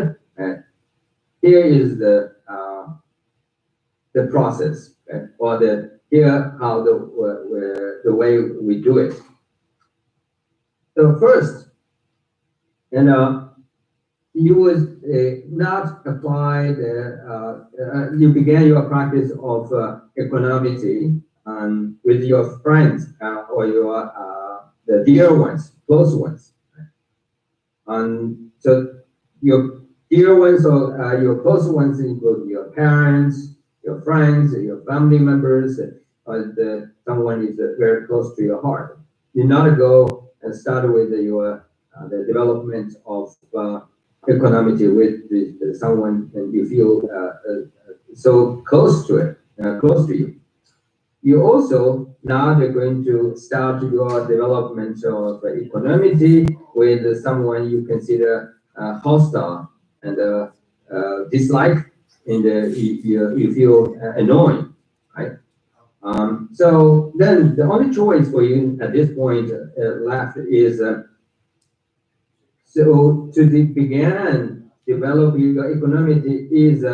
Here is the process, or here how the way we do it. So first, you would not apply you began your practice of equanimity with your friends or your the dear ones, close ones. And so dear ones or your close ones include your parents, your friends, your family members, or someone is very close to your heart. You not go and start with your the development of equanimity with someone and you feel so close to it, close to you. You also now you're going to start your development of equanimity with someone you consider hostile and dislike, and you feel annoying, right? So then the only choice for you at this point left is so to begin develop your equanimity is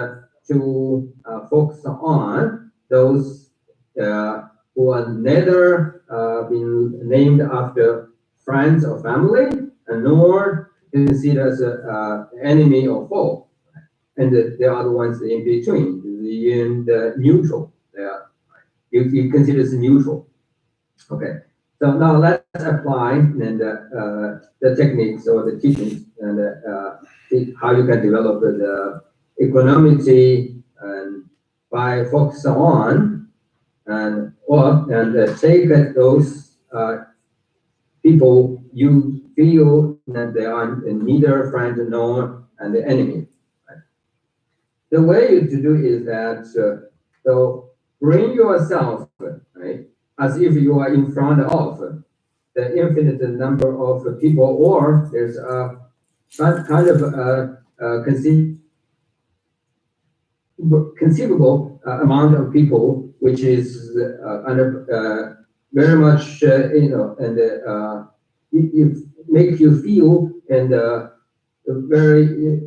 to focus on those who are neither been named after friends or family, and nor considered as an enemy or foe. And there are the ones in between, the neutral. You consider as neutral. Okay. So now let's apply and the techniques or the teachings and how you can develop the equanimity and by focus on and take those people you feel that they are neither friend nor an enemy. Right? The way to do is that so bring yourself, right, as if you are in front of the infinite number of people, or there's a kind of conceivable amount of people, which is very much and it make you feel and very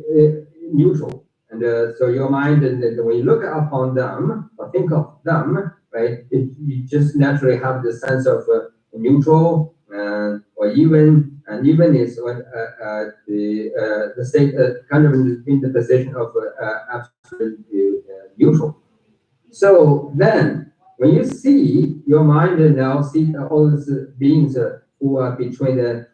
neutral. And so your mind, and when you look upon them or think of them, right, you just naturally have the sense of neutral or even, and even is the state kind of in the position of absolutely neutral. So then, when you see your mind and now see all these beings who are between the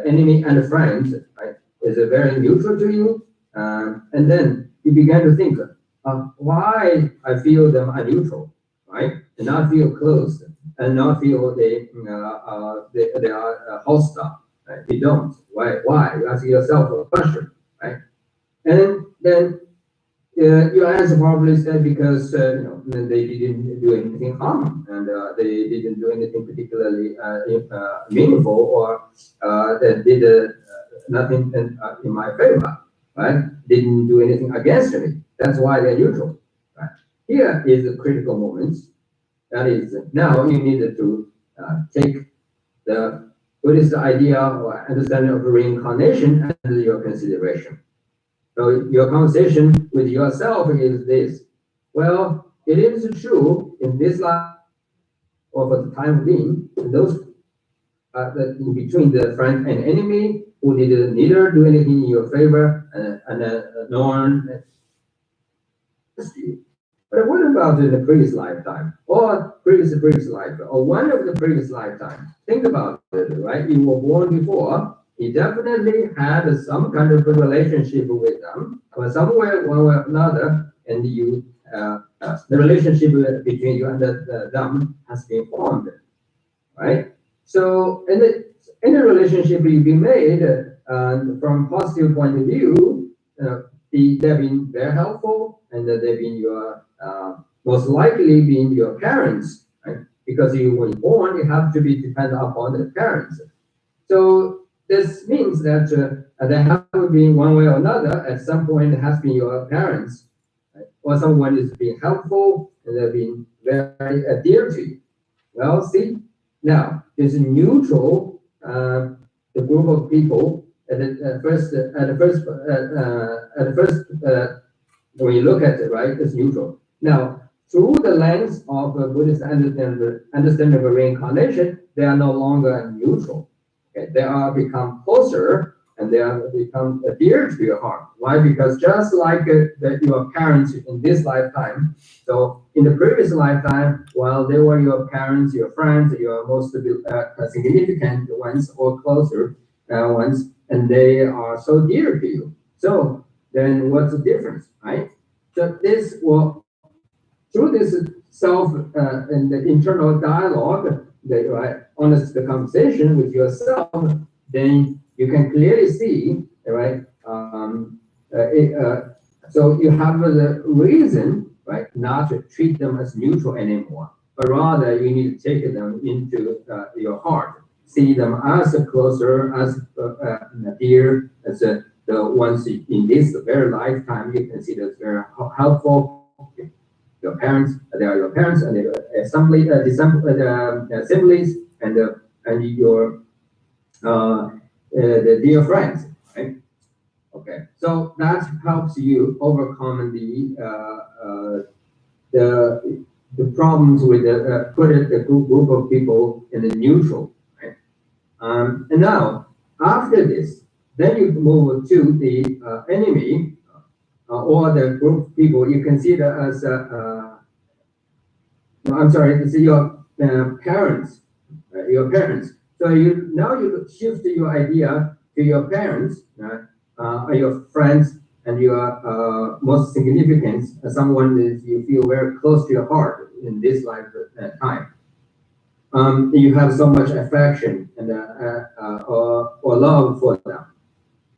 enemy and the friend, right, is very neutral to you, and then you begin to think, why I feel them are neutral, right, and not feel close, and not feel they are hostile. Right? You don't. Why? Why? You ask yourself a question, right? And then your answer probably said because they didn't do anything harm, and they didn't do anything particularly meaningful, or that did nothing in my favor, right? Didn't do anything against me. That's why they're neutral. Right? Here is the critical moment. That is, now you need to take the Buddhist idea or understanding of reincarnation under your consideration. So your conversation with yourself is this: well, it is true in this life, or for the time being, those in between the friend and enemy who did neither do anything in your favor and nor. But what about in the previous lifetime, or previous life, or one of the previous lifetimes? Think about it, right? You were born before. You definitely had some kind of a relationship with them, or somewhere, one way or another, and you the relationship between you and them has been formed, right? So, in the relationship you've been made, from positive point of view, they've been very helpful, and they've been your most likely being your parents, right? Because you were born, you have to be dependent upon the parents. So this means that they have been one way or another at some point has been your parents, right? Or someone is being helpful and they've been very dear to you. Well, see, now this neutral the group of people at the first when you look at it, right, it's neutral. Now, through the lens of Buddhist understanding of reincarnation, they are no longer neutral. Okay? They are become closer, and they are become dear to your heart. Why? Because just like your parents in this lifetime, so in the previous lifetime, while they were your parents, your friends, your most significant ones or closer ones, and they are so dear to you. So then what's the difference, right? So this will, through this self and the internal dialogue, the right, honest conversation with yourself, then you can clearly see, right? So you have the reason, right, not to treat them as neutral anymore, but rather you need to take them into your heart, see them as closer, as dear, as the ones in this very lifetime you consider very helpful. Your parents, they are your parents, and the assembly, assemblies, and your the dear friends, right? Okay, so that helps you overcome the problems with put a group of people in the neutral, right? And now after this, then you move to the enemy or the group of people you consider as no, I'm sorry, it's your parents, your parents. So you shift your idea to your parents, your friends, and your most significant, someone that you feel very close to your heart in this lifetime. You have so much affection and or love for them.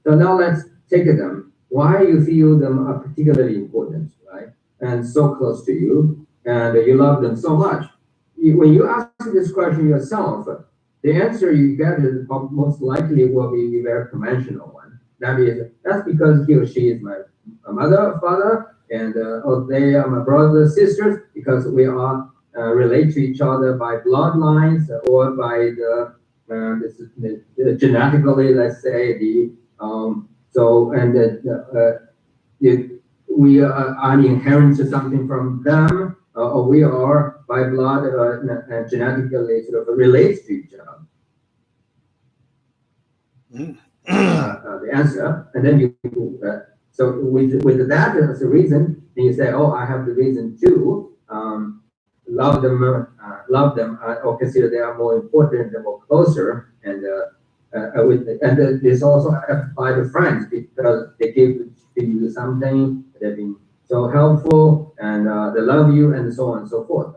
So now let's take them. Why you feel them are particularly important, right? And so close to you, and you love them so much. When you ask this question yourself, the answer you get is most likely will be a very conventional one. That is, that's because he or she is my mother, father, and or they are my brothers, sisters, because we are relate to each other by bloodlines or by the genetically, let's say the so and we are inherent to something from them, or we are by blood genetically sort of relates to each other. The answer, and then you so with that as a reason, then you say, oh, I have the reason to love them, or consider they are more important and more closer, and this also apply to friends because they give to you something, they've been so helpful, and they love you, and so on and so forth.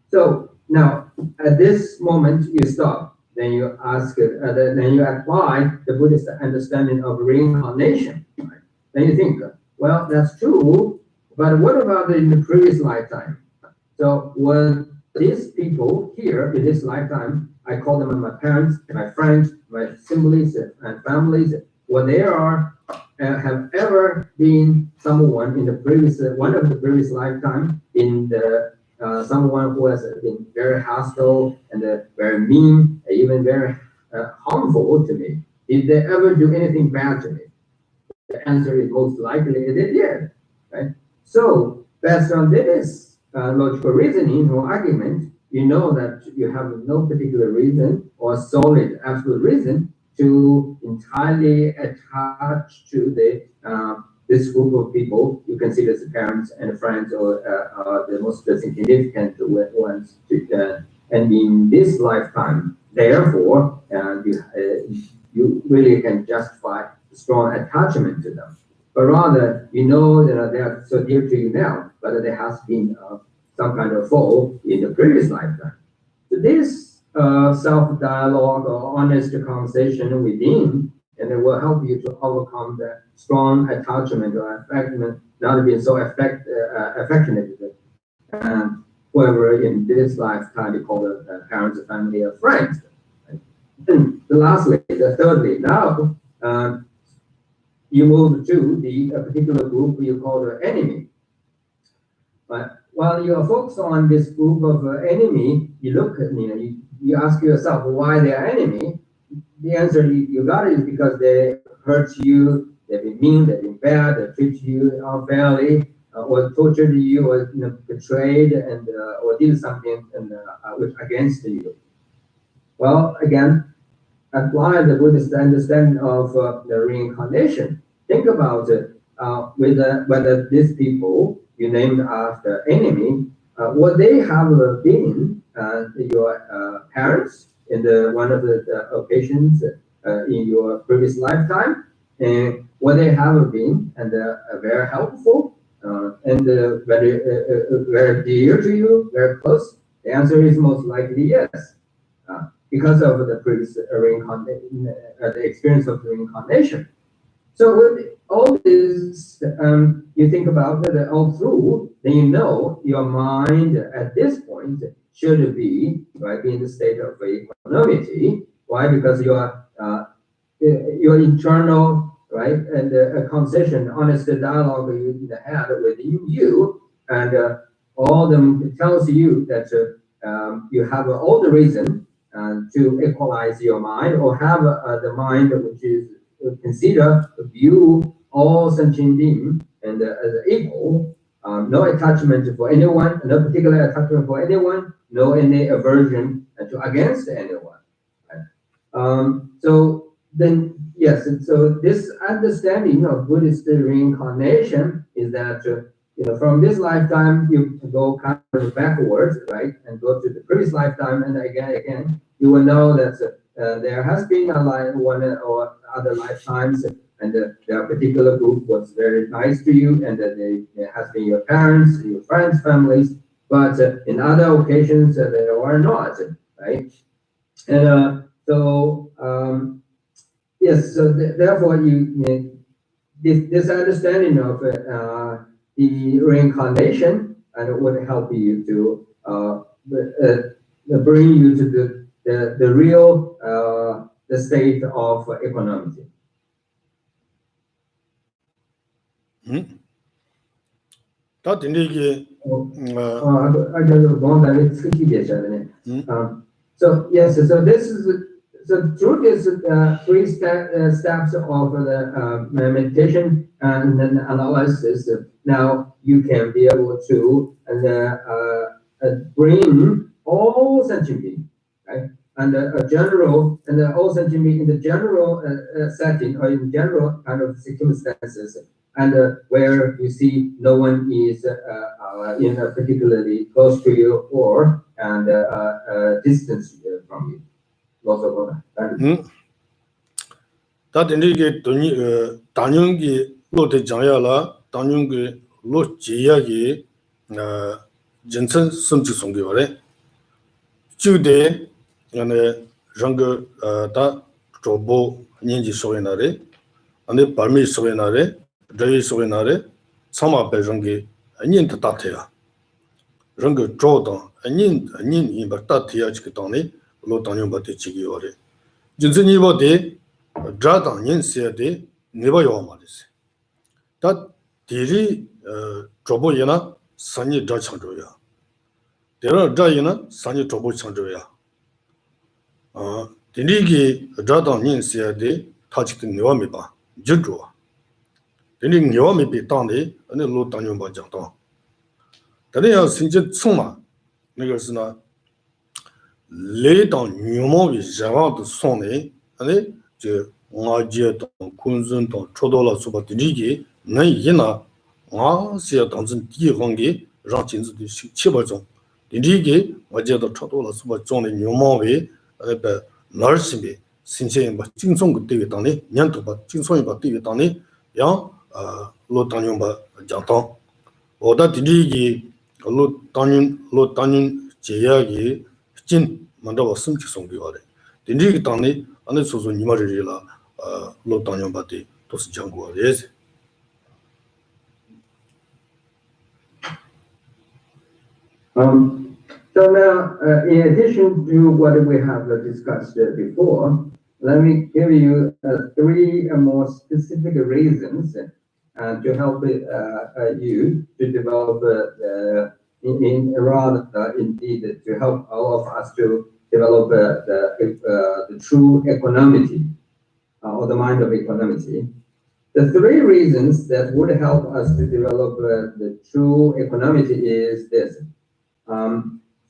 So now at this moment you stop. Then you ask, then you apply the Buddhist understanding of reincarnation. Right? Then you think, well, that's true, but what about in the previous lifetime? So when these people here in this lifetime, I call them my parents, my friends, my siblings and families, when they are have ever been someone in the previous one of the previous lifetime in the someone who has been very hostile and very mean, even very harmful to me. Did they ever do anything bad to me? The answer is most likely they did, right? So based on this logical reasoning or argument, you know that you have no particular reason or solid absolute reason to entirely attach to the this group of people you consider as parents and friends or the most significant ones. And in this lifetime, therefore, you really can justify strong attachment to them. But rather, you know that they are so dear to you now, but there has been some kind of fall in the previous lifetime. So this self-dialogue or honest conversation within, and it will help you to overcome the strong attachment or affection, not being so affectionate. And whoever in this lifetime you call the parents, family, or friends. Right? And lastly, thirdly, now you move to the particular group you call the enemy. But while you are focused on this group of enemy, you look at you ask yourself why they are enemy. The answer you got is because they hurt you, they've been mean, they've been bad, they treat you unfairly, or tortured you, or betrayed, and or did something against you. Well, again, apply the Buddhist understanding of the reincarnation. Think about it, whether these people you named after enemy, would they have been your parents in one of the occasions in your previous lifetime? what they have been and very helpful and very dear to you, very close? The answer is most likely yes, because of the previous reincarnation, the experience of the reincarnation. So with all this, you think about it all through, then you know your mind at this point should be right in the state of equanimity. Why? Because your internal right and a conversation, honest dialogue you had within you, and all them tells you that you have all the reason to equalize your mind or have the mind which is consider view all sentient beings and as equal, no attachment for anyone, no particular attachment for anyone, no any aversion to against anyone. Right? So then, yes, and so this understanding of Buddhist reincarnation is that from this lifetime you go kind of backwards, right, and go to the previous lifetime, and again, you will know that there has been one or other lifetimes, and their particular group was very nice to you, and there has been your parents, your friends, families, but in other occasions they were not, right? And yes, so therefore this understanding of the reincarnation and would help you to bring you to the real the state of equanimity. 다 된대기 I just want that so yes, so this is so through this three steps of the meditation and then analysis. Now you can be able to bring all sentient beings, right, and a general and all sentient beings in the general setting or in general kind of circumstances, and where you see no one is in a particularly close to you or distance from you. 다 된대기 돈이 단용기 로데 장야라 단용기 로 지야기 진천 섬지 송교래 주대 안에 랑거 다 조보 년지 소에나레 안에 발미 소에나레 저희 소에나레 사마베 랑게 안인다 따태야 랑거 조도 안인 이바따티야 지기도네 로 단용바테 지기요래 진천이 보데 자당 인세데 네바요 말이세 다 디리 조보이나 산이 자 창조야 데라 자이나 산이 조보 창조야 디리기 자당 인세데 타직도 네와미바 지조 디리 네와미비 땅데 아니 로 단용바 장도 다리야 신제 총마 那个是呢 来当女毛的人王的送的，就我接当昆仑当出到了说把地里那一呢，我是当成地方的让金子的700种，地里我接到出到了说把种的女毛的，把哪些的，新鲜把精送个地位当的，年头把精送一把地位当的，让老当用把讲当，我的地里老当用节约的。 진 만다고 숨지 송비와래 딘지기 땅에 안에 소소 니마리라 로 땅용 바디 도스 장고와래 So now in addition to what we have discussed before, let me give you 3 more specific reasons to help you to develop indeed to help all of us to develop the true equanimity or the mind of equanimity. The 3 reasons that would help us to develop the true equanimity is this.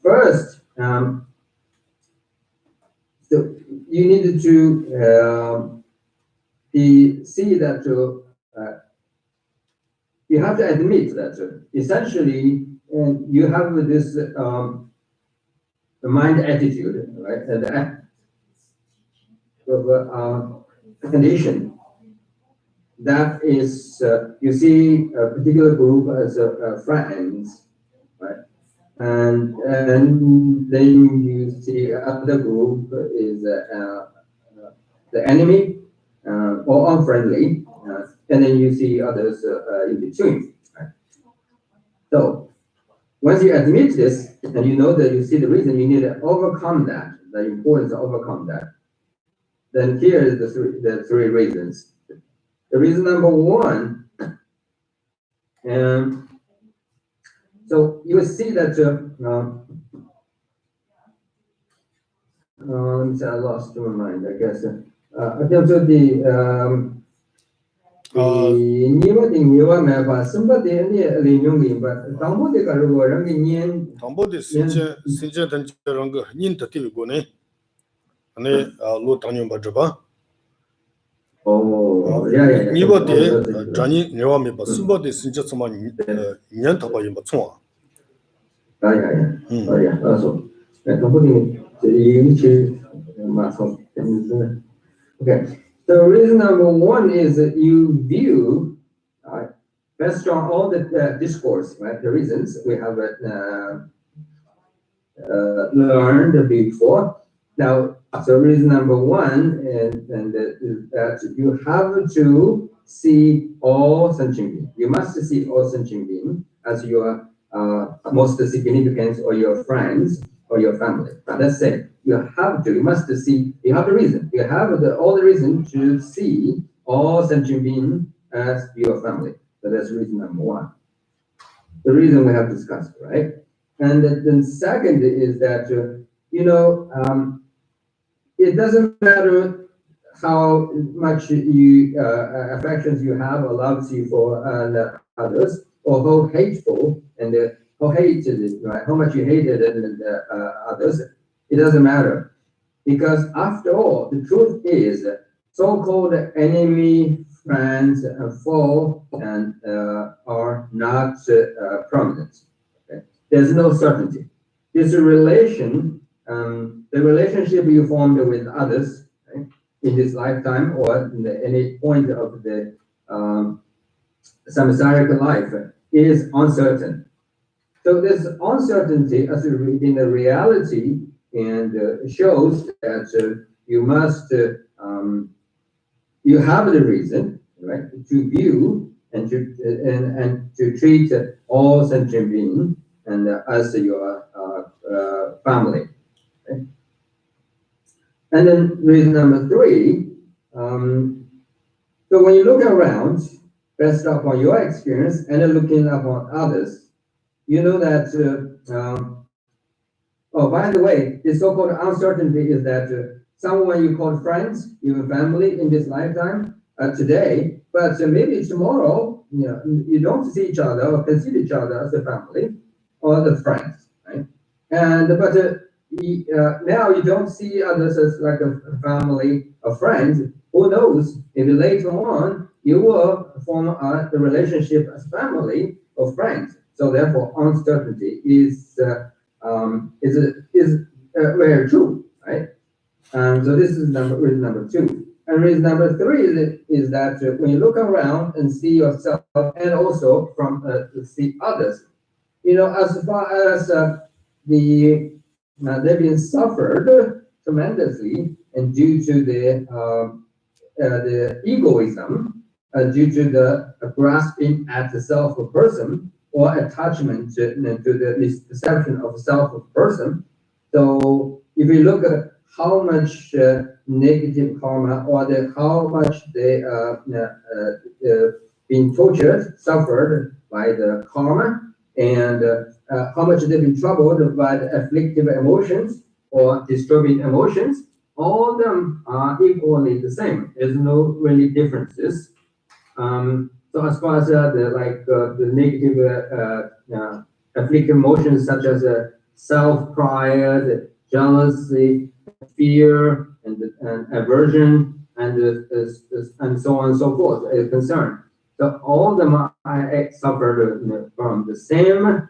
First, so you need to see that you have to admit that essentially you have this the mind attitude, right? And of condition. that is, you see a particular group as friends, right? And then you see other group is the enemy or unfriendly, and then you see others in between. Right? So once you admit this, and you know that you see the reason, you need to overcome that, the importance to overcome that. Then here is the three reasons. The reason number one, so you will see that let me say I lost my mind, I guess. I think so the 你我的你我没把什么的你利用明白，当我的个如果人给年，当部的新建等这两个人的地过呢，那路当年把这吧。哦，你我的专业你我没把什么的新建什么年头把也没错啊。说，当部的这一起马上，okay. So reason number one is that you view, based on all the discourse, right? The reasons we have learned before. Now, so reason number one is that you have to see all sentient beings. You must see all sentient beings as your most significant, or your friends, or your family. But let's say you must see, you have the reason, you have all the reason to see all sentient beings as your family. So that's reason number one. The reason we have discussed, right? And then second is that, it doesn't matter how much affections you have or loves you for others, or how hateful and how hated, right? How much you hated others, it doesn't matter, because after all, the truth is, so-called enemy, friends, and foe, and are not permanent. Okay? There's no certainty. This relation, the relationship you formed with others, right, in this lifetime or in any point of the samsaric life, is uncertain. So this uncertainty as in the reality and shows that you must you have the reason, right, to view and to treat all sentient beings and as your family. Okay? And then reason number three, so when you look around, based upon your experience and then looking upon others, you know that, oh, by the way, the so-called uncertainty is that someone you call friends, your family in this lifetime, today, but maybe tomorrow, you don't see each other or consider each other as a family or the friends, right? And but now you don't see others as like a family or friends. Who knows? Maybe later on you will form a relationship as family or friends. So therefore, uncertainty is very true, right? And so this is reason number two. And reason number three is that when you look around and see yourself, and also from see others, as far as they've been suffered tremendously, and due to the egoism, due to the grasping at the self of person, or attachment to the perception of self of person. So if you look at how much negative karma, or how much they been tortured, suffered by the karma, and how much they've been troubled by the afflictive emotions or disturbing emotions, all of them are equally the same. There's no really differences. So as far as the negative afflictive emotions such as self-pride, jealousy, fear, and aversion, and so on and so forth is concerned. So all of them are suffered from the same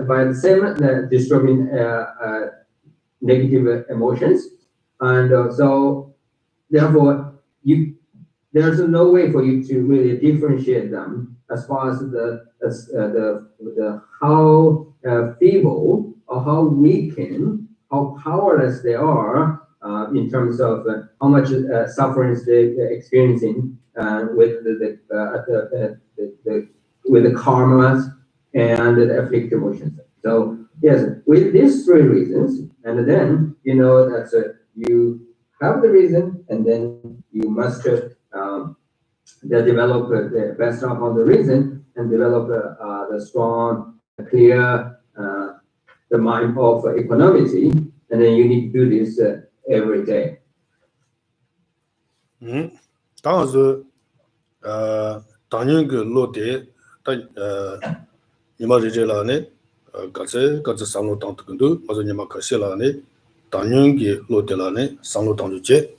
by the same disturbing negative emotions, and so therefore there's no way for you to really differentiate them as far as the how feeble or how weakened, how powerless they are in terms of how much suffering they're experiencing with with the karmas and the afflictive emotions. So yes, with these three reasons, and then you know that you have the reason, and then you must develop the best of the reason and develop the strong, clear, the mind of equanimity, and then you need to do this every day. 当然是当年个落地，你们这了呢，各自上路当头头，或者你们可惜了呢，当年个落地了呢，上路当就接。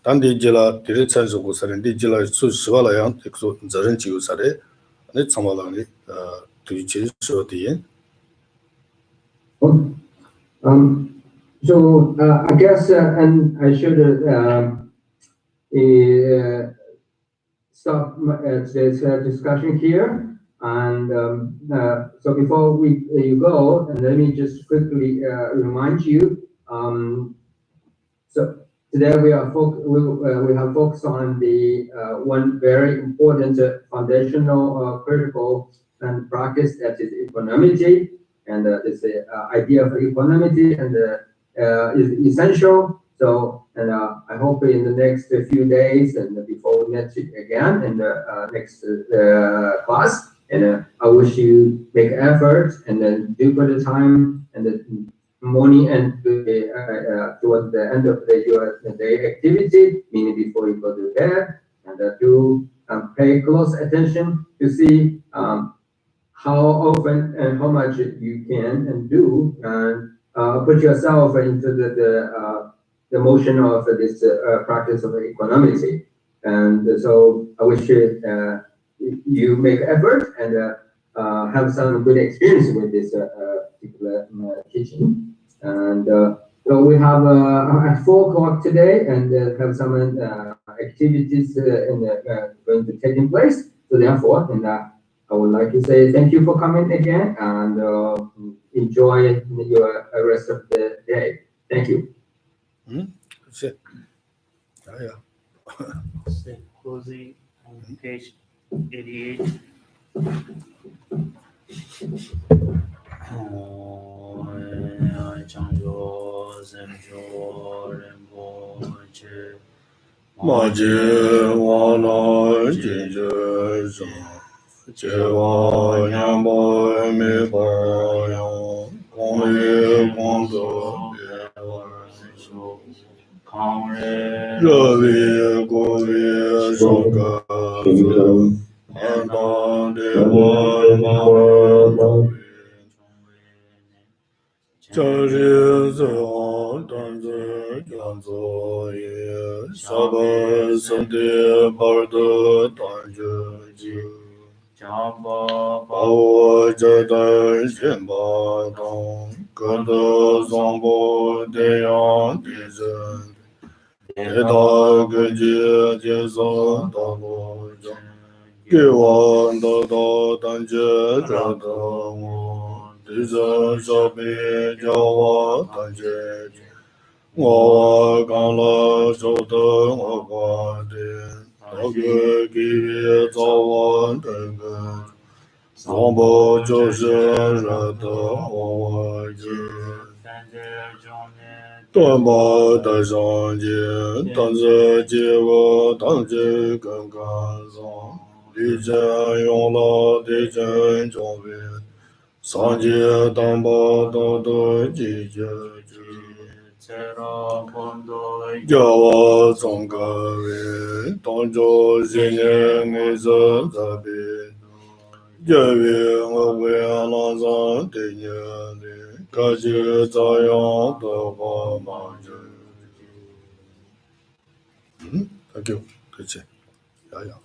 但地接了，第二参是过啥的，地接了说实话来讲，这个说责任就有啥的，那参谋了呢，对接说的。So I guess, and I should stop today's discussion here. And so before you go, and let me just quickly remind you. So today we have focused on the one very important foundational critical and practice, that is equanimity, and this idea of equanimity and is essential. So, and I hope in the next few days and before we meet again in the next class, and I wish you make effort and then do for the time and the morning and towards the end of your day activity, meaning before you go to bed, and do pay close attention to see how often and how much you can and do, and put yourself into the motion of this practice of equanimity. And so I wish you make effort and have some good experience with this particular teaching. And so we have at 4 o'clock today, and have some activities going to take in place. So therefore, and I would like to say thank you for coming again, and enjoy your rest of the day. Thank you. That's it. Closing on page 88. Thank you. That's it. Yeah.